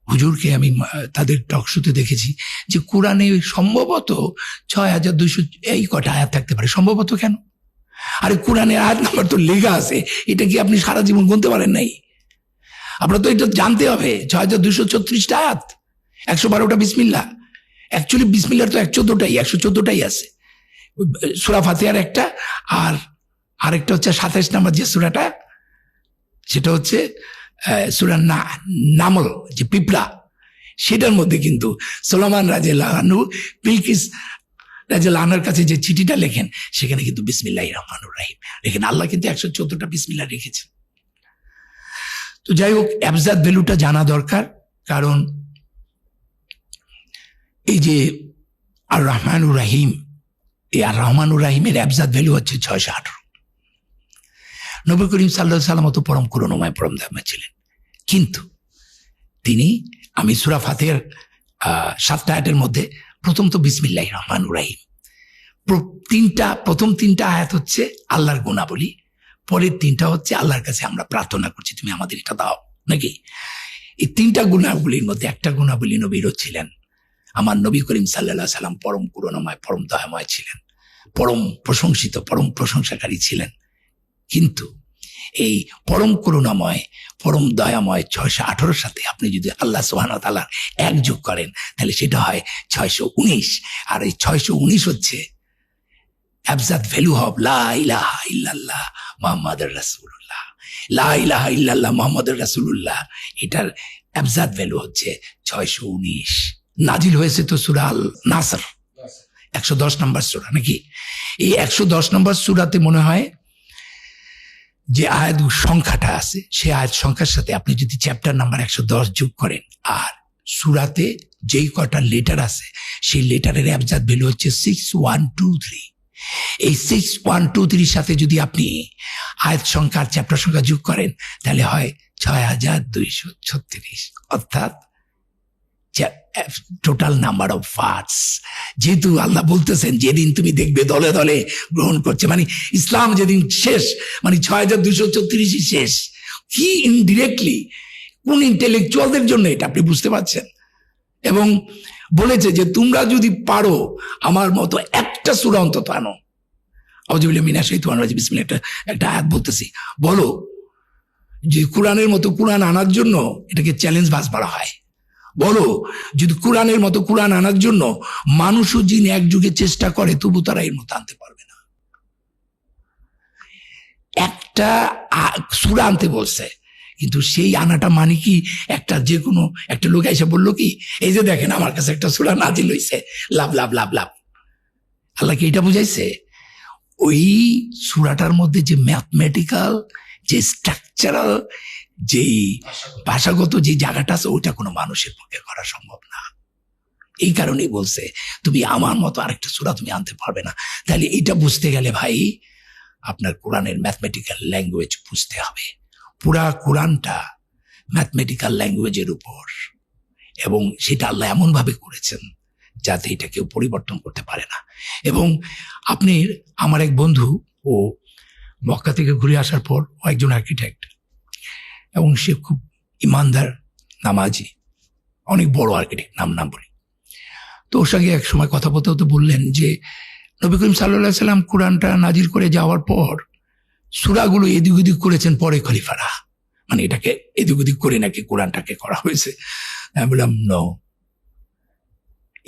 হুজুরকে আমি তাদের টকশোতে দেখেছি যে কোরআনে সম্ভবত 6200 এই কটা আয়াত থাকতে পারে। সম্ভবত কেন? আরে কোরআনের আয়াত নাম্বার তো লেখা আছে, এটা কি আপনি সারা জীবন গুনতে পারেন নাই? আপনার তো এটা জানতে হবে। 6234টা আয়াত, 112টা বিসমিল্লাহ। অ্যাকচুয়ালি বিসমিল্লাহর তো 114টাই আছে। সূরা ফাতিহার একটা, আর আরেকটা হচ্ছে 27 নম্বর যে সূরাটা, সেটা হচ্ছে সূরা নামল, যে পিঁপড়া, সেটার মধ্যে কিন্তু সুলাইমান রাদিয়াল্লাহু আনহু বিলকিস রাদিয়াল্লাহু আনহার কাছে যে চিঠিটা লেখেন, সেখানে কিন্তু বিসমিল্লাহির রহমানির রহিম লেখেন। আল্লাহ কিন্তু 114টা বিসমিল্লাহ রেখেছেন। তো যাই হোক, অ্যাবজাদ ভ্যালুটা জানা দরকার, কারণ এই যে আর রহমানুর রাহিম, এই আর রহমানুর রাহিমের অ্যাবজাদ ভ্যালু হচ্ছে 618। নবী করিম সাল্লাল্লাহু আলাইহি সাল্লাম তো পরম করুণাময়, পরম দয়াময় ছিলেন, কিন্তু আমি সূরা ফাতিহার 7টা আয়াতের মধ্যে প্রথম তো বিসমিল্লাহির রহমানির রহিম, প্রথম 3টা আয়াত হচ্ছে আল্লাহর গুণাবলী, পরের 3টা হচ্ছে আল্লাহর কাছে আমরা প্রার্থনা করছি, তুমি আমাদের এটা দাও, নাকি? এই তিনটা গুণাবলীর মধ্যে একটা গুণাবলী নবীরও ছিলেন। আমার নবী করিম সাল্লাল্লাহু সাল্লাম পরম করুণাময়, পরম দয়াময় ছিলেন, পরম প্রশংসিত, পরম প্রশংসাকারী ছিলেন। কিন্তু এই পরম করুণাময়, পরম দয়াময় 618 সাথে আপনি যদি আল্লাহ সুবহানাহু ওয়া তাআলার এক যোগ করেন তাহলে সেটা হয় 619। আর এই 619 হচ্ছে অ্যাবজাদ ভ্যালু অফ লা ইলাহা ইল্লাল্লাহ মুহাম্মাদুর রাসূলুল্লাহ। লা ইলাহা ইল্লাল্লাহ মুহাম্মাদুর রাসূলুল্লাহ, এটার অ্যাবজাদ ভ্যালু হচ্ছে 619। নাজিল হয়েছে তো সূরা আল নাসর, 110 নম্বর সূরা নাকি? এই 110 নম্বর সূরাতে মনে হয় যে আয়াত সংখ্যাটা আছে, সেই আয়াত সংখ্যার সাথে আপনি যদি চ্যাপ্টার নাম্বার 110 যোগ করেন, আর সূরাতে যেই কটা লেটার আছে সেই লেটারের অ্যাবজাদ ভ্যালু হচ্ছে 6123। এই 6123 সাথে যদি আপনি আয়াত সংখ্যা আর চ্যাপ্টার সংখ্যা যোগ করেন তাহলে হয় 6236, অর্থাৎ টোটাল নাম্বার অফ ভার্স। যেহেতু আল্লাহ বলতেছেন যেদিন তুমি দেখবে দলে দলে গ্রহণ করছে, মানে ইসলাম যেদিন শেষ, মানে 6236 শেষ। কি ইনডিরেক্টলি কোন ইন্টেলেকচুয়ালদের জন্য এটা আপনি বুঝতে পারছেন? এবং বলেছে যে তোমরা যদি পারো আমার মতো একটা সূরা অন্তত আনো। আউযুবিল্লাহি মিনাশ শাইতানির রাজিম, বিসমিল্লাহ, একটা আয়াত বলতেছি, বলো যে কোরআনের মতো কোরআন আনার জন্য, এটাকে চ্যালেঞ্জ বাস বলা হয়। বলো যদি কোরআনের মতো কোরআন আনার জন্য মানুষ ও জিন এক যুগে চেষ্টা করে তবু তারা এর মতো আনতে পারবে না। একটা সূরা আনতে বলছে, কিন্তু সেই আনাটা মানে কি একটা যে কোনো একটা লোক এসে বললো কি এই যে দেখেন আমার কাছে একটা সূরা নাজিল হইছে, লাভ লাভ লাভ লাভ। আল্লাহ কি এটা বুঝাইছে? ওই সূরাটার মধ্যে যে ম্যাথমেটিক্যাল, যে স্ট্রাকচারাল, যেই ভাষাগত যে জায়গাটা আছে ওইটা কোনো মানুষের পক্ষে করা সম্ভব না। এই কারণেই বলছে তুমি আমার মতো আরেকটা সূরা তুমি আনতে পারবে না। তাহলে এটা বুঝতে গেলে ভাই আপনার কোরআনের ম্যাথমেটিক্যাল ল্যাঙ্গুয়েজ বুঝতে হবে। পুরা কোরআনটা ম্যাথমেটিক্যাল ল্যাঙ্গুয়েজের উপর, এবং সেটা আল্লাহ এমন ভাবে করেছেন যাতে এটা কেউ পরিবর্তন করতে পারে না। এবং আপনি, আমার এক বন্ধু, ও মক্কা থেকে ঘুরে আসার পর ও একজন আর্কিটেক্ট, এবং সে খুব ইমানদার, নামাজি, অনেক বড় আর্কিটেক্ট, নাম বলি। তো ওর সঙ্গে এক সময় কথা বলতে হতে বললেন যে নবী করিম সাল্লাল্লাহু আলাইহি সাল্লাম কোরআনটা নাজিল করে যাওয়ার পর সূরাগুলো এদিক ওদিক করেছেন পরে খলিফারা, মানে এটাকে এদিক ওদিক করে নাকি কোরআনটাকে করা হয়েছে। আমি বললাম নো,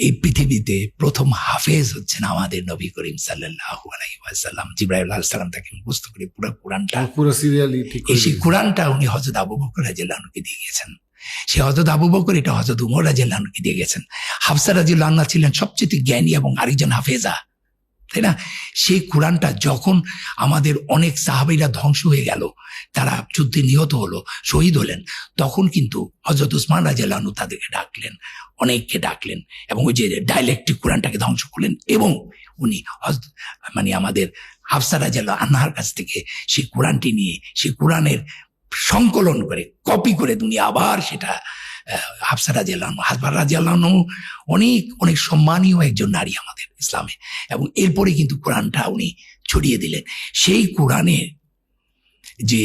এই পৃথিবীতে প্রথম হাফেজ হচ্ছেন আমাদের নবী করিম সাল্লাল্লাহু আলাইহি ওয়াসাল্লাম। জিবরাইল আলাইহিস সালাম তাকে মুখস্থ করে পুরো কোরআনটা, পুরো সিরিয়ালি ঠিক করে সেই কোরআনটা উনি হযরত আবু বকর রাদিয়াল্লাহু আনহুকে দিয়ে গেছেন। সে হযরত আবু বকর এটা হযরত উমর রাদিয়াল্লাহু আনহুকে দিয়ে গেছেন। হাফসা রাদিয়াল্লাহু আনহা ছিলেন সবচেয়ে জ্ঞানী এবং আরেকজন হাফেজা, তাই না? সেই কোরআনটা যখন আমাদের অনেক সাহাবীরা ধ্বংস হয়ে গেল, তারা যুদ্ধে নিহত হলো, শহীদ হলেন, তখন কিন্তু হযরত উসমান রাদিয়াল্লাহু আনহু তাদেরকে ডাকলেন, অনেককে ডাকলেন, এবং ওই যে ডাইলেক্টিক কোরআনটাকে ধ্বংস করলেন, এবং উনি মানে আমাদের হাফসা রাদিয়াল্লাহু আনহার কাছ থেকে সেই কোরআনটি নিয়ে সেই কোরআনের সংকলন করে কপি করে উনি আবার সেটা হাফসা রাদিয়াল্লাহু আনহা, হাফসা রাদিয়াল্লাহু আনহু অনেক অনেক সম্মানীয় একজন নারী আমাদের ইসলামে, এবং এরপরে কিন্তু কোরআনটা উনি ছড়িয়ে দিলেন। সেই কোরআনের যে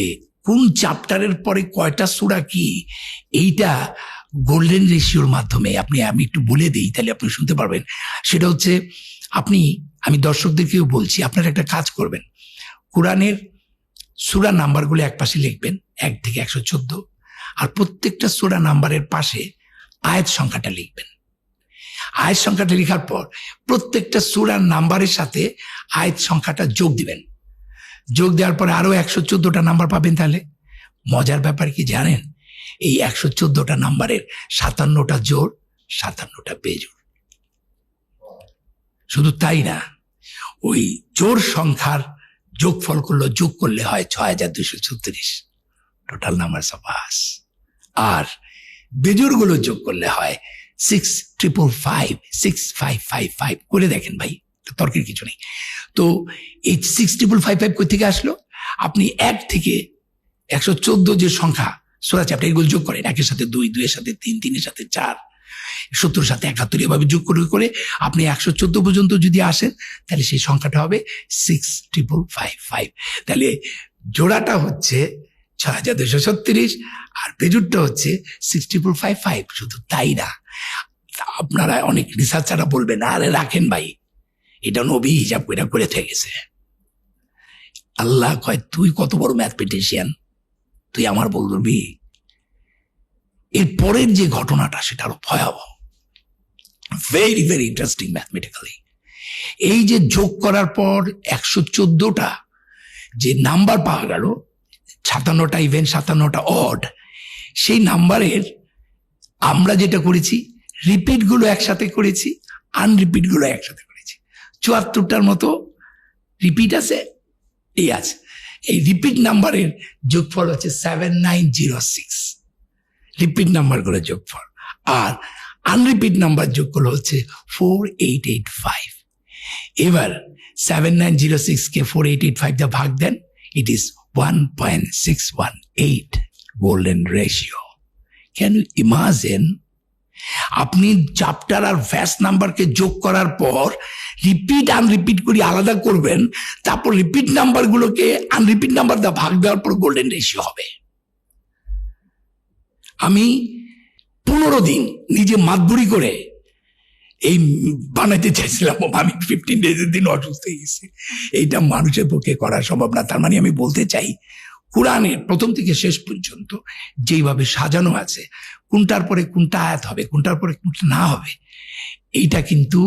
কোন চ্যাপ্টারের পরে কয়টা সূরা কি, এইটা গোল্ডেন রেশিওর মাধ্যমে আমি একটু বলে দিই, তাহলে আপনি শুনতে পারবেন। সেটা হচ্ছে আমি দর্শকদেরকেও বলছি, আপনারা একটা কাজ করবেন, কোরআনের সূরা নাম্বারগুলো এক পাশে লিখবেন 1 থেকে 114, আর প্রত্যেকটা সূরা নাম্বারের পাশে আয়াত সংখ্যাটা লিখবেন। আয়াত সংখ্যাটা লেখার পর প্রত্যেকটা সূরার নাম্বারের সাথে আয়াত সংখ্যাটা যোগ দিবেন। যোগ দেওয়ার পরে আরো 114টা নাম্বার পাবেন। তাহলে মজার ব্যাপার কি জানেন? এই 114টা নাম্বারের 57টা জোড়, 57টা বেজোড়। শুধু তাই না, ওই জোড় সংখ্যার যোগফল যোগ করলে হয় 6236, টোটাল নাম্বার অফ ভার্স। আর বেজোড়গুলো যোগ করলে হয় 6555 করে দেখেন ভাই, তর্কের কিছু নেই। তো এই 6555 কই থেকে আসলো? আপনি 1 থেকে 114 যে সংখ্যা সূরা চ্যাপ্টার, এগুলো যোগ করেন, 1 এর সাথে 2, 2 এর সাথে 3, 3 এর সাথে 4, 70 এর সাথে 71, এভাবে যোগ করে আপনি 114 পর্যন্ত যদি আসেন তাহলে সেই সংখ্যাটা হবে 6555। তাহলে জোড়াটা হচ্ছে 6236, আর বেজুরটা হচ্ছে 6455। শুধু তাই না, আপনারা অনেক রিসার্চাররা বলবেন আরে রাখেন ভাই, এটা নবী হিসাব করে থেকেছে। আল্লাহ কয় তুই কত বড় ম্যাথমেটিশিয়ান, তুই আমার বলবি? এর পরের যে ঘটনাটা সেটা আরো ভয়াবহ, ভেরি ভেরি ইন্টারেস্টিং ম্যাথমেটিক্যালি। এই যে যোগ করার পর 114টা যে নাম্বার পাওয়া গেল, 57টা ইভেন 57টা অড, সেই নাম্বারের আমরা যেটা করেছি রিপিট গুলো একসাথে করেছি, আনরিপিট গুলো একসাথে করেছি। 74টার মতো রিপিট আছে, এই আছে। এই রিপিট নাম্বারের যোগফল হচ্ছে 7906, রিপিট নাম্বার গুলো যোগফল। আর আনরিপিট নাম্বার যোগফল হচ্ছে 4885। এবার 7906 কে 4885 দিয়ে ভাগ দেন, it is 1.618 golden ratio. Can you imagine? আপনি চ্যাপ্টার আর ভ্যাস নাম্বারকে যোগ করার পর রিপিট আনরিপিট করে আলাদা করবেন, তারপর রিপিট নাম্বারগুলোকে আনরিপিট নাম্বার দিয়ে ভাগ দেওয়ার পর গোল্ডেন রেশিও হবে। আমি 15 দিন নিজে মাতবুরি করে এই বানাইতে চাইছিলাম, আমি 15 ডেজের দিন অসুস্থ হয়ে গেছি। এইটা মানুষের পক্ষে করা সম্ভব না। তার মানে আমি বলতে চাই, কোরআনের প্রথম থেকে শেষ পর্যন্ত যেইভাবে সাজানো আছে, কোনটার পরে কোনটা আয়াত হবে, কোনটার পরে কোনটা না হবে, এইটা কিন্তু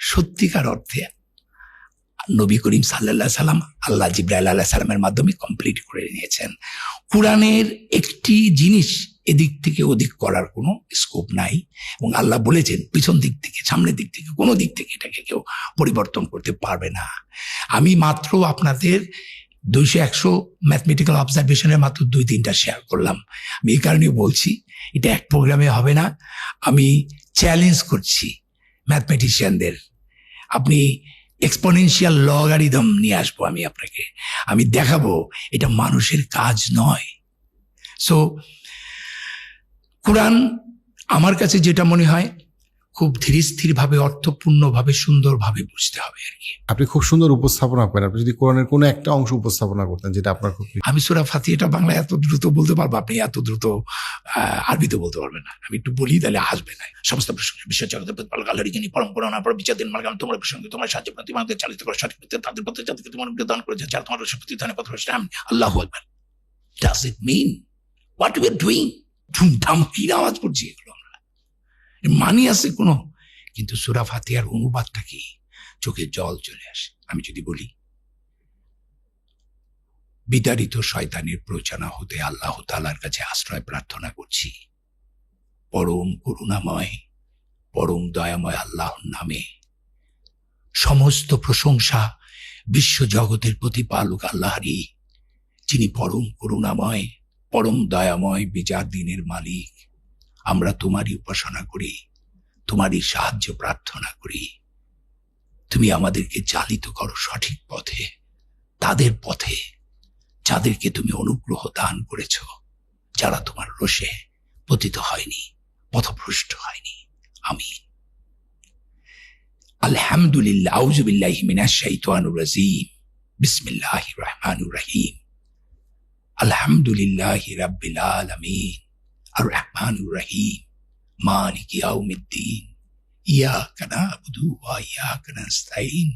সত্যিকার অর্থে নবী করিম সাল্লাল্লাহু আলাইহি সাল্লাম আল্লাহ জিবরাইল আলাইহিস সালামের মাধ্যমে কমপ্লিট করে নিয়েছেন। কোরআনের একটি জিনিস এদিক থেকে ওদিক করার কোনো স্কোপ নাই, এবং আল্লাহ বলেছেন পিছন দিক থেকে সামনের দিক থেকে কোনো দিক থেকে এটাকে কেউ পরিবর্তন করতে পারবে না। আমি মাত্র আপনাদের 200-100 ম্যাথমেটিক্যাল অবজারভেশনের মাত্র 2-3টা শেয়ার করলাম। আমি এই কারণে বলছি এটা এক প্রোগ্রামে হবে না। আমি চ্যালেঞ্জ করছি ম্যাথমেটিশিয়ানদের, আপনি এক্সপোনেনশিয়াল লগারিদম নিয়ে আসবো আমি আপনাকে, আমি দেখাবো এটা মানুষের কাজ নয়। সো কোরআন আমার কাছে যেটা মনে হয় খুব ধীরে স্থির ভাবে, অর্থপূর্ণভাবে, সুন্দরভাবে বুঝতে হবে আর কি। আপনি খুব সুন্দর উপস্থাপনা করেন। আপনি যদি কোরআনের কোনো একটা অংশ উপস্থাপনা করতেন যেটা আপনার খুব আমি সূরা ফাতিহাটা বাংলায় এত দ্রুত বলতে পারবো, আপনি এত দ্রুত আরবিতে বলতে পারবেন না। আমি একটু বলি তাহলে আসবে না। সমস্ত প্রসঙ্গে বিশ্ব জগতের প্রতিপালক আল্লাহরই যিনি পরম করুণা পর বিচার দিন মার্গাম তোমার প্রসঙ্গে তোমার সাহায্য তোমাদের চালিত করে সঠিক পথে তাদের পথে যাদেরকে তোমার দান করেছে, যারা তোমার শক্তি দানে পথ হচ্ছে আমি আল্লাহু আকবার। Does it mean what we are doing? ধুমধাম কি আওয়াজ করছি এগুলো আমরা, মানি আছে কোনো? কিন্তু সূরা ফাতিহার অনুবাদটা কি, চোখে জল চলে আসে। আমি যদি বলি বিতাড়িত শয়তানের প্ররোচনা হতে আল্লাহ তাআলার কাছে আশ্রয় প্রার্থনা করছি, পরম করুণাময় পরম দয়াময় আল্লাহর নামে। সমস্ত প্রশংসা বিশ্ব জগতের প্রতিপালক আল্লাহরই, যিনি পরম করুণাময় পরম দয়াময় বিচার দিনের মালিক। আমরা তোমারই উপাসনা করি, তোমারই সাহায্য প্রার্থনা করি। তুমি আমাদেরকে চালিত করো সঠিক পথে, তাদের পথে যাদেরকে তুমি অনুগ্রহ দান করেছ, যারা তোমার রোষে পতিত হয়নি, পথভ্রষ্ট হয়নি। আমিন। আলহামদুলিল্লাহ। আউযু বিল্লাহি মিনাশ শাইতানির রাজিম। বিসমিল্লাহির রহমানির রহিম। আলহামদুলিল্লাহি রাব্বিল আলামিন আর রহমানির রহিম মালিকি ইয়াউমিদ্দিন ইয়াকা না'বুদু ওয়া ইয়াকা নাস্তাঈন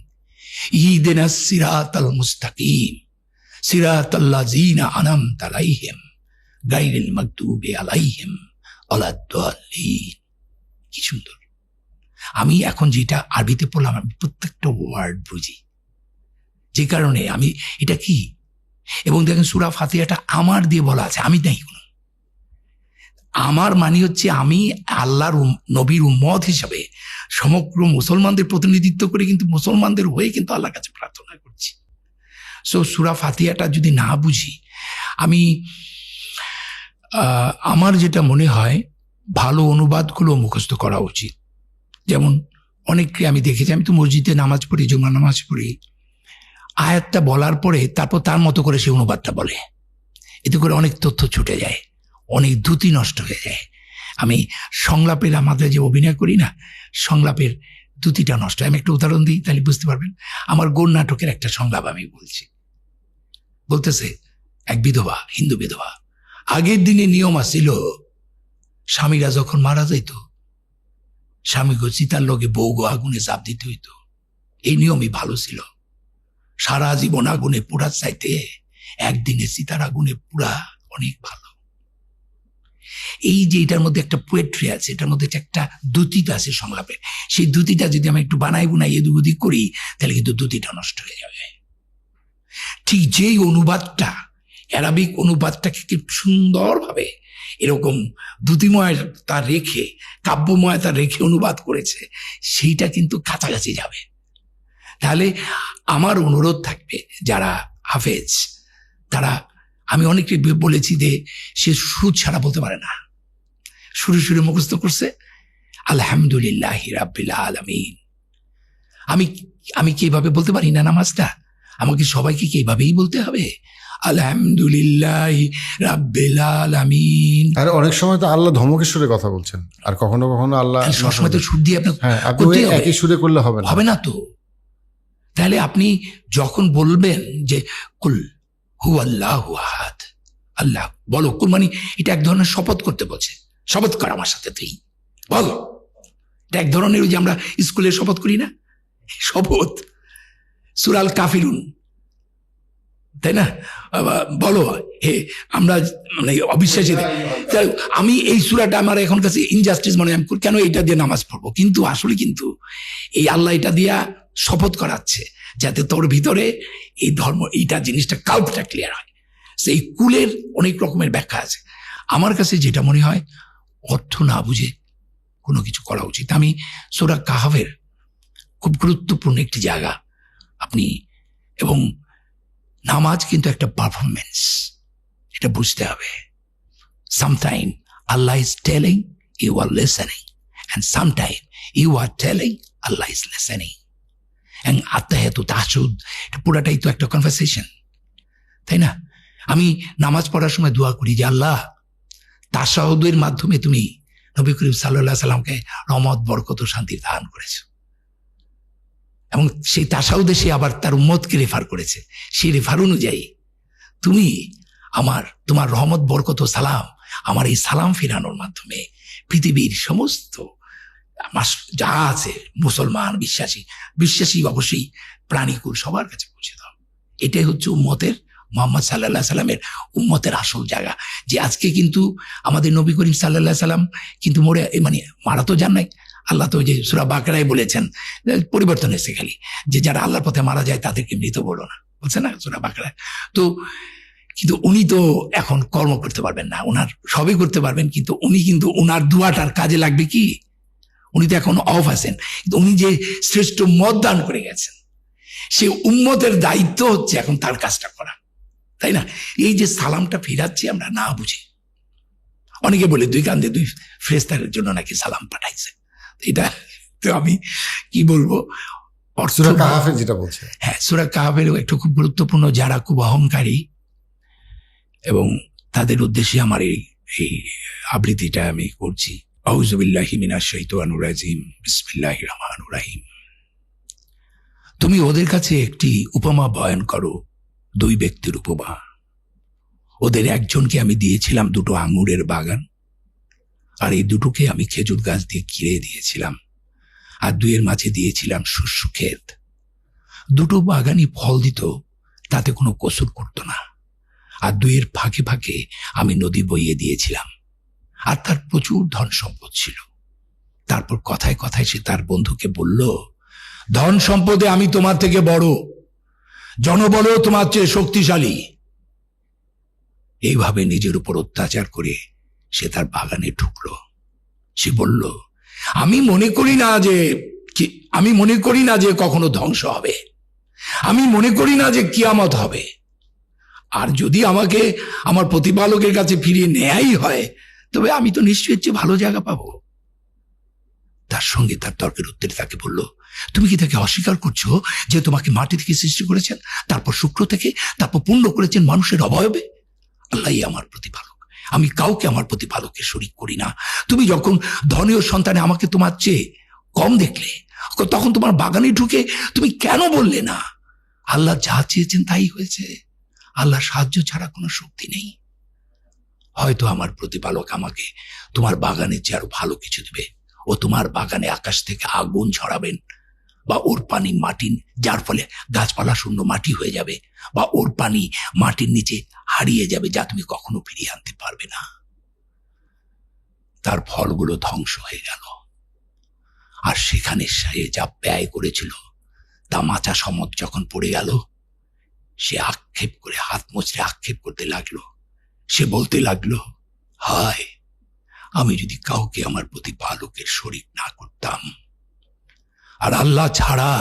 ইহদিনাস সিরাতাল মুস্তাকিম সিরাতাল লাযিনা আন'আমতা আলাইহিম গায়রিল মাগদুবি আলাইহিম ওয়ালাদ-দাল্লিন। কি সুন্দর! আমি এখন যেটা আরবিতে পড়লাম, আমি প্রত্যেকটা ওয়ার্ড বুঝি, যে কারণে আমি এটা কি, এবং দেখেন সূরা ফাতিহাটা আমার দিয়ে বলা আছে, আমি নাই কোনো। আমার মানে হচ্ছে আমি আল্লাহর নবীর উম্মত হিসাবে সমগ্র মুসলমানদের প্রতিনিধিত্ব করে কিন্তু মুসলমানদের হয়ে কিন্তু আল্লাহর কাছে প্রার্থনা করছি। সো সূরা ফাতিহাটা যদি না বুঝি, আমি আমার যেটা মনে হয় ভালো অনুবাদগুলো মুখস্থ করা উচিত। যেমন অনেককে আমি দেখেছি, আমি তো মসজিদে নামাজ পড়ি, জুমা নামাজ পড়ি, আয়াতটা বলার পরে তারপর তার মতো করে সে অনুবাদটা বলে, এতে করে অনেক তথ্য ছুটে যায়, অনেক দ্রুতি নষ্ট হয়ে যায়। আমি সংলাপের আমাদের যে অভিনয় করি না, সংলাপের দ্রুতিটা নষ্ট। আমি একটা উদাহরণ দিই তাহলে বুঝতে পারবেন। আমার গোল নাটকের একটা সংলাপ আমি বলছি, বলতেছে এক বিধবা, হিন্দু বিধবা। আগের দিনে নিয়ম আসছিল, স্বামীরা যখন মারা যাইত স্বামী গো চিতার লগে বউ গো আগুনে চাপ দিতে হইত। এই নিয়মই ভালো ছিল। সারা জীবন আগুনে পোড়ার চাইতে একদিনে চিতার আগুনে পোড়া অনেক ভালো। এই যে এটার মধ্যে একটা পোয়েট্রি আছে, এটার মধ্যে একটা দ্যুতিটা আছে সংলাপের। সেই দ্যুতিটা যদি আমি একটু বানাই বুনাই এদিক ওদিক করি তাহলে কিন্তু দ্যুতিটা নষ্ট হয়ে যাবে। ঠিক যেই অনুবাদটা, অ্যারাবিক অনুবাদটাকে কি সুন্দরভাবে এরকম দ্যুতিময়তা রেখে, কাব্যময়তা রেখে অনুবাদ করেছে, সেইটা কিন্তু কাছাকাছি যাবে। তাহলে আমার অনুরোধ থাকবে যারা হাফেজ, তারা, আমি অনেকে বলেছি যে সে সুর ছাড়া বলতে পারে না, সুরে সুরে মুখস্থ করছে আলহামদুলিল্লাহ রাব্বিল আলামিন। আমি কি এইভাবে বলতে পারি না নামাজটা? আমাকে সবাইকে কি এইভাবেই বলতে হবে? আলহামদুলিল্লাহ রাব্বিল আলামিন। আর অনেক সময় তো আল্লাহ ধমকের সুরে কথা বলছেন, আর কখনো কখনো আল্লাহ সবসময় তো সুর দিয়ে আপনার আপনি একই সুরে করলে হবে না তো। তাহলে আপনি যখন বলবেন যে কুল হু আল্লাহু আহাদ, আল্লাহ বলো, কুল মানে এটা এক ধরনের শপথ করতে বলছে। শপথ কর আমার সাথে, তুই বলো। এটা এক ধরনের ওই যে আমরা স্কুলে শপথ করি না, শপথ। সূরা আল কাফিরুন, তাই না? বলো হে আমরা মানে অবিশ্বাসী। আমি এই সূরাটা আমার এখন কাছে ইনজাস্টিস মনে হয়, কেন এটা দিয়ে নামাজ পড়বো? কিন্তু আসলে কিন্তু এই আল্লাহ এটা দিয়া শপথ করাচ্ছে যাতে তোর ভিতরে এই ধর্ম, এইটা জিনিসটা কাল্পটা ক্লিয়ার হয়। সেই কুলের অনেক রকমের ব্যাখ্যা আছে। আমার কাছে যেটা মনে হয়, অর্থ না বুঝে কোনো কিছু করা উচিত। আমি সূরা কাহফের খুব গুরুত্বপূর্ণ একটি জায়গা আপনি, এবং নামাজ কিন্তু একটা পারফরমেন্স, এটা বুঝতে হবে। Sometime Allah is telling, you are listening, and sometime you are telling Allah is listening. And আত্তাহিয়াতু তাহাজ্জুদ, এটা পুরাটাই তো একটা কনভারসেশন, তাই না? আমি নামাজ পড়ার সময় দোয়া করি যে আল্লাহ, তাশাহুদের মাধ্যমে তুমি নবী করিম সাল্লাল্লাহু আলাইহি সাল্লামকে রহমত, বরকত ও শান্তি দান করেছো, এবং সেই তাশাহুদে সে আবার তার উম্মতকে রেফার করেছে। সেই রেফার অনুযায়ী তুমি তোমার রহমত, বরকত ও সালাম, আমার এই সালাম ফিরানোর মাধ্যমে পৃথিবীর সমস্ত যা আছে মুসলমান, বিশ্বাসী অবশ্যই প্রাণীকুল সবার কাছে পৌঁছে দাও। এটাই হচ্ছে উম্মতের, মুহাম্মদ সাল্লাল্লাহু আলাইহি সাল্লামের উম্মতের আসল জায়গা। যে আজকে কিন্তু আমাদের নবী করিম সাল্লাল্লাহু আলাইহি সাল্লাম কিন্তু মানে মারা তো যান নাই। আল্লাহ তো ওই যে সূরা বাকারায় বলেছেন, পরিবর্তন এসে খালি যে যারা আল্লাহর পথে মারা যায় তাদেরকে মৃত বলো না, বলছে না সূরা বাকারায়। তো কিন্তু উনি তো এখন কর্ম করতে পারবেন না, ওনার সবই করতে পারবেন, কিন্তু উনি কিন্তু ওনার দুয়াটার কাজে লাগবে কি? উনি তো এখন অফ আছেন, কিন্তু উনি যে শ্রেষ্ঠ মত দান করে গেছেন, সে উম্মতের দায়িত্ব হচ্ছে এখন তার কাজটা করা, তাই না? এই যে সালামটা ফিরাচ্ছি আমরা না বুঝে, অনেকে বলে দুই কান্দে দুই ফেরেশতার জন্য নাকি সালাম পাঠাইছে। এটা তো আমি কি বলবো, সূরা কাহফে যেটা বলছে, হ্যাঁ সূরা কাহফেরও একটু খুব গুরুত্বপূর্ণ, যারা খুব অহংকারী, এবং তাদের উদ্দেশ্যে আমার এই আবৃত্তিটা আমি করছি। আউযু বিল্লাহি মিনাশ শাইতানির রাজিম, বিসমিল্লাহির রহমানির রহিম। তুমি ওদের কাছে একটি উপমা বয়ান করো, দুই ব্যক্তির উপমা। ওদের একজনকে আমি দিয়েছিলাম দুটো আঙুরের বাগান, আর এই দুটোকে আমি খেজুর গাছ দিয়ে ঘিরে দিয়েছিলাম, আর দুইয়ের মাঝে দিয়েছিলাম শস্য ক্ষেত। দুটো বাগানই ফল দিত, তাতে কোনো কসুর করতো না। আর দুইয়ের ফাঁকে ফাঁকে আমি নদী বইয়ে দিয়েছিলাম, আর তার প্রচুর ধন সম্পদ ছিল। তারপর কথায় কথায় সে তার বন্ধুকে বলল, ধন সম্পদে আমি তোমার থেকে বড়, জনবলও তোমার চেয়ে শক্তিশালী। এইভাবে নিজের উপর অত্যাচার করে সে তার বাগানে ঢুকলো। সে বলল, আমি মনে করি না যে কখনো ধ্বংস হবে, আমি মনে করি না যে কিয়ামত হবে, আর যদি আমাকে আমার প্রতিপালকের কাছে ফিরিয়ে নেয়াই হয় তবে আমি তো নিশ্চয়ই চেয়ে ভালো জায়গা পাবো। তার সঙ্গে তার তর্কের উত্তরে তাকে বলল, তুমি কি তাকে অস্বীকার করছো যে তোমাকে মাটি থেকে সৃষ্টি করেছেন, তারপর শুক্র থেকে, তারপর পূর্ণ করেছেন মানুষের অবয়বে? আল্লাহই আমার প্রতিপালক, আমি কাউকে আমার প্রতিপালকের শরীক করি না। তুমি যখন ধনীয় সন্তানে আমাকে তোমার চেয়ে কম দেখলে, তখন তোমার বাগানে ঢুকে তুমি কেন বললে না আল্লাহ যা চেয়েছেন তাই হয়েছে? আল্লাহ সাহায্য ছাড়া কোনো শক্তি নেই। হয়তো আমার প্রতিপালক আমাকে তোমার বাগানের চেয়ে আরো ভালো কিছু দেবে, ও তোমার বাগানে আকাশ থেকে আগুন ছড়াবেন, বা ওর পানি মাটির, যার ফলে গাছপালা শূন্য মাটি হয়ে যাবে, বা ওর পানি মাটির নিচে হারিয়ে যাবে, যা তুমি কখনো ফিরিয়ে আনতে পারবে না। তার ফলগুলো ধ্বংস হয়ে গেল, আর সেখানে সে যা ব্যয় করেছিল তা মাচা সমত যখন পড়ে গেল, সে আক্ষেপ করে হাত মুচড়ে আক্ষেপ করতে লাগলো। সে বলতে লাগলো, হায়, আমি যদি কাউকে আমার প্রতিপালকের শরীক না করতাম, আর আল্লাহ ছাড়া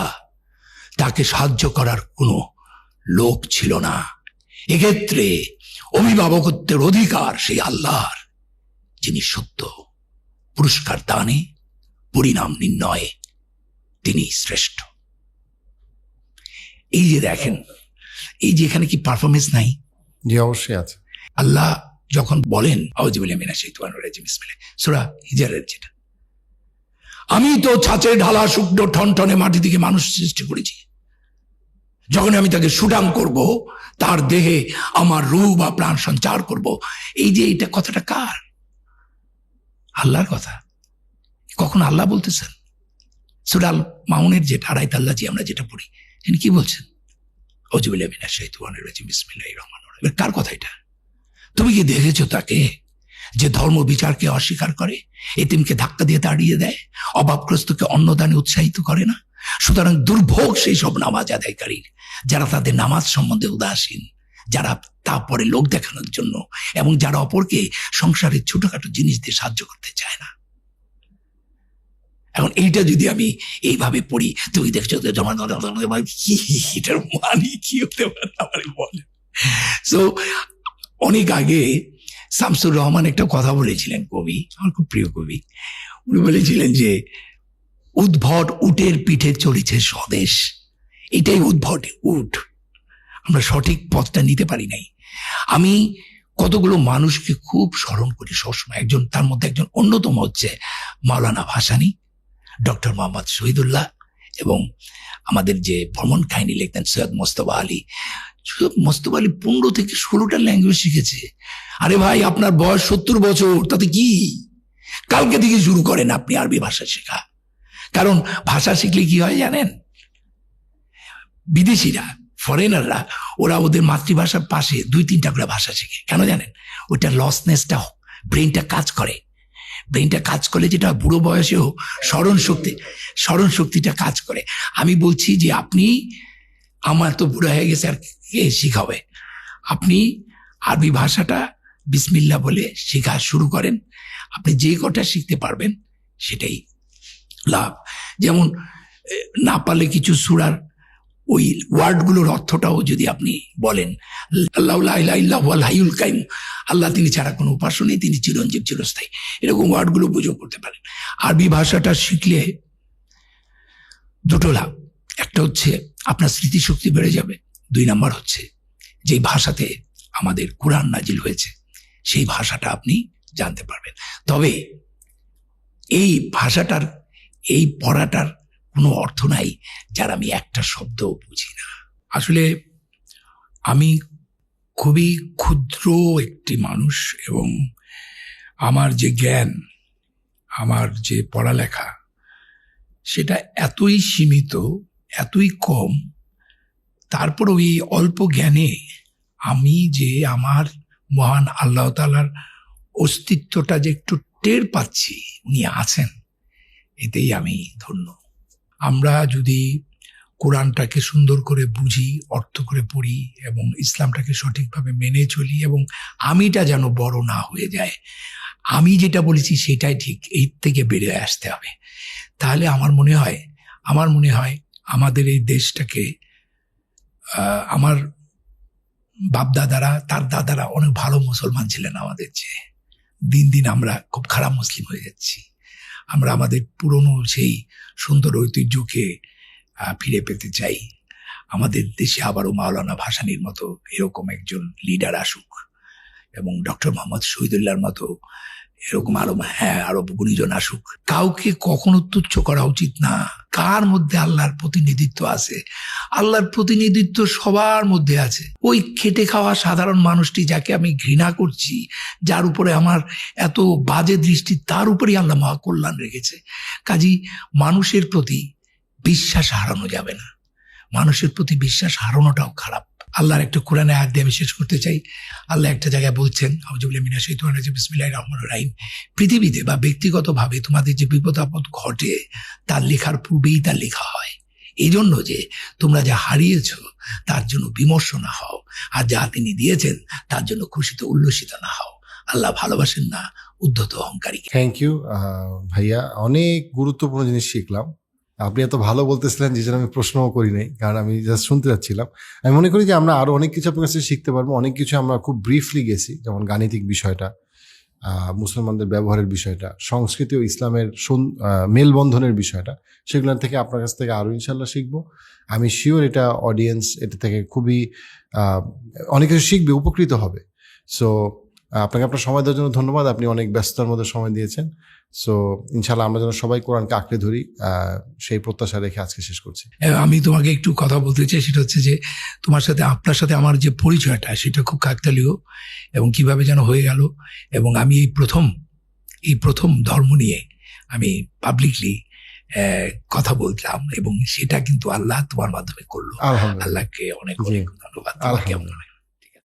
তাকে সাহায্য করার কোনো লোক ছিল না। এক্ষেত্রে অভিভাবকত্বের অধিকার সেই আল্লাহর, যিনি সত্য, পুরস্কার দানে, পরিণাম নির্ণয়ে তিনি শ্রেষ্ঠ। এই যে দেখেন, এই যে এখানে কি পারফরমেন্স নাই? জি, অবশ্যই আছে। আল্লাহ যখন বলেন আউযুবিল্লাহি মিনাশ শাইতানির রাজিম, বিসমিল্লাহ, সূরা হিজরের যেটা, আমি তো ছাঁচে ঢালা শুকনো ঠনঠনে মাটি থেকে মানুষ সৃষ্টি করেছি, যখন আমি তাকে সুঠাম করব, তার দেহে আমার রূহ বা প্রাণ সঞ্চার করব। এই যে এটা কথাটা কার? আল্লাহর কথা। কখন আল্লাহ বলতেছেন? সূরা আল মাউনের যেটা 2 আমরা যেটা পড়ি, তিনি কি বলছেন? আউযুবিল্লাহি মিনাশ শাইতানির রাজিম, বিসমিল্লাহির রহমানির রহিম। কার কথা এটা? তুমি কি দেখেছো তাকে, যে ধর্ম বিচারকে অস্বীকার করে, এতিমকে ধাক্কা দিয়ে তাড়িয়ে দেয়, অভাবগ্রস্তকে অন্নদানে উৎসাহিত করে না? সুতরাং দুর্ভোগ সেই সব নামাজ আদায়কারীর, যারা তাদের নামাজ সম্বন্ধে উদাসীন, যারা তারপরে লোক দেখানোর জন্য, এবং যারা অপরকে সংসারের ছোটখাটো জিনিস দিয়ে সাহায্য করতে চায় না। এখন এইটা যদি আমি এইভাবে পড়ি, তুমি দেখছো এটার মানে কি হতে পারে আমার বলে। সো অনেক আগে শামসুর রহমান একটা কথা বলেছিলেন, কবি, আমার খুব প্রিয় কবি। উনি বলেছিলেন যে উদ্ভট উটের পিঠে চলেছে স্বদেশ। এটাই উদ্ভট উট, আমরা সঠিক পথটা নিতে পারি নাই। আমি কতগুলো মানুষকে খুব স্মরণ করি সবসময়, একজন, তার মধ্যে একজন অন্যতম হচ্ছে মাওলানা ভাসানী, ডক্টর মোহাম্মদ শহীদুল্লাহ, এবং আমাদের যে ভ্রমণ কাহিনী লিখতেন সৈয়দ মোস্তফা আলী। মোস্তফা আলী 15 থেকে 16টা ল্যাঙ্গুয়েজ শিখেছে। আরে ভাই, আপনার বয়স 70 বছর, তাতে কি? কালকে থেকে শুরু করেন আপনি আরবি ভাষা শেখা। কারণ ভাষা শিখলে কি হয় জানেন? বিদেশিরা, ফরেনাররা, ওরা ওদের মাতৃভাষার পাশে 2-3টা করে ভাষা শেখে। কেন জানেন? ওইটা লসনেসটা, ব্রেনটা কাজ করে। ব্রেনটা কাজ করলে যেটা বুড়ো বয়সেও স্মরণ শক্তিটা কাজ করে। আমি বলছি যে আপনি, আমার তো বুড়ো হয়ে গেছে, আর কে শিখাবে? আপনি আরবি ভাষাটা বিসমিল্লাহ বলে শেখা শুরু করেন। আপনি যে কটা শিখতে পারবেন সেটাই লাভ। যেমন না পারলে কিছু সূরার ওই ওয়ার্ডগুলোর অর্থটাও যদি আপনি বলেন, আল্লাহু লা ইলাহা ইল্লা হুয়াল হাইয়ুল কাইয়ুম, আল্লাহ তিনি ছাড়া কোনো উপাস্য নেই, তিনি চিরঞ্জীব চিরস্থায়ী, এরকম ওয়ার্ডগুলো বুঝেও করতে পারেন। আরবি ভাষাটা শিখলে 2টো লাভ। একটা হচ্ছে আপনার স্মৃতিশক্তি বেড়ে যাবে, 2 নাম্বার হচ্ছে যে ভাষাতে আমাদের কোরআন নাজিল হয়েছে সেই ভাষাটা আপনি জানতে পারবেন। তবে এই ভাষাটার, এই পড়াটার কোনো অর্থ নাই যার আমি একটা শব্দও বুঝি না। আসলে আমি খুবই ক্ষুদ্র একটি মানুষ, এবং আমার যে জ্ঞান, আমার যে পড়ালেখা, সেটা এতই সীমিত, এতই কম। তারপর ওই অল্প জ্ঞানে আমি যে আমার মহান আল্লাহ তাআলার অস্তিত্বটা যে একটু টের পাচ্ছি, উনি আছেন, এতেই আমি ধন্য। আমরা যদি কোরআনটাকে সুন্দর করে বুঝি, অর্থ করে পড়ি, এবং ইসলামটাকে সঠিকভাবে মেনে চলি, এবং আমিটা যেন বড় না হয়ে যায়, আমি যেটা বলেছি সেটাই ঠিক, এই থেকে বেরিয়ে আসতে হবে। তাহলে আমার মনে হয় আমাদের এই দেশটাকে, আমার বাপদাদারা, তার দাদারা অনেক ভালো মুসলমান ছিলেন আমাদের চেয়ে। দিন দিন আমরা খুব খারাপ মুসলিম হয়ে যাচ্ছি। আমরা আমাদের পুরনো সেই সুন্দর ঐতিহ্যকে ফিরে পেতে চাই। আমাদের দেশে আবারও মাওলানা ভাসানীর মতো এরকম একজন লিডার আসুক, এবং ডক্টর মোহাম্মদ শহীদুল্লাহর মতো এরকম আরো গুণীজন আসুক। কাউকে কখনো তুচ্ছ করা উচিত না। কার মধ্যে আল্লাহর প্রতিনিধিত্ব আছে? আল্লাহর প্রতিনিধিত্ব সবার মধ্যে আছে। ওই খেটে খাওয়া সাধারণ মানুষটি যাকে আমি ঘৃণা করছি, যার উপরে আমার এত বাজে দৃষ্টি, তার উপরেই আল্লাহ মহাকল্যাণ রেখেছে। কাজী মানুষের প্রতি বিশ্বাস হারানো যাবে না। মানুষের প্রতি বিশ্বাস হারানোটাও খারাপ। আল্লাহর একটা কোরআনে আয়াত দিয়ে আমি শেষ করতে চাই। আল্লাহ একটা জায়গায় বলছেন, আউযুবিল্লাহি মিনাশ শাইতানির রাজিম, বিসমিল্লাহির রহমানির রহিম, পৃথিবীতে বা ব্যক্তিগতভাবে তোমাদের যে বিপদ আপদ ঘটে তার লেখার পূর্বেই তার লেখা হয়। এই জন্য যে তোমরা যা হারিয়েছ তার জন্য বিমর্ষ না হও, আর যা তিনি দিয়েছেন তার জন্য খুশিতে উল্লসিত না হও। আল্লাহ ভালোবাসেন না উদ্ধত অহংকারী। থ্যাংক ইউ ভাইয়া, অনেক গুরুত্বপূর্ণ জিনিস শিখলাম। আপনি এত ভালো বলতেছিলেন যে জন্য আমি প্রশ্নও করি নাই, কারণ আমি জাস্ট শুনতে যাচ্ছিলাম। আমি মনে করি যে আমরা আরো অনেক কিছু আপনার কাছে শিখতে পারবো। অনেক কিছু আমরা খুব ব্রিফলি গেছি, যেমন গাণিতিক বিষয়টা, মুসলমানদের ব্যবহারের বিষয়টা, সংস্কৃতি ও ইসলামের মেলবন্ধনের বিষয়টা, সেগুলোর থেকে আপনার কাছ থেকে আরো ইনশাল্লাহ শিখবো। আমি শিওর এটা অডিয়েন্স এটা থেকে খুবই অনেক কিছু শিখবে, উপকৃত হবে। সো আপনাকে আপনার সময় দেওয়ার জন্য ধন্যবাদ। আপনি অনেক ব্যস্ততার মধ্যে সময় দিয়েছেন। সো ইনশাল্লাহ আমরা যেন সবাই কোরআনকে আঁকড়ে ধরি, সেই প্রত্যাশা রেখে আজকে শেষ করছি। আমি তোমাকে একটু কথা বলতে চাই, সেটা হচ্ছে যে আপনার সাথে আমার যে পরিচয়টা সেটা খুব কাকতালীয়, এবং কিভাবে যেন হয়ে গেল। এবং আমি এই প্রথম ধর্ম নিয়ে আমি পাবলিকলি কথা বললাম, এবং সেটা কিন্তু আল্লাহ তোমার মাধ্যমে করলো। আলহামদুলিল্লাহ, আল্লাহকে অনেক অনেক ধন্যবাদ। আলহামদুলিল্লাহ।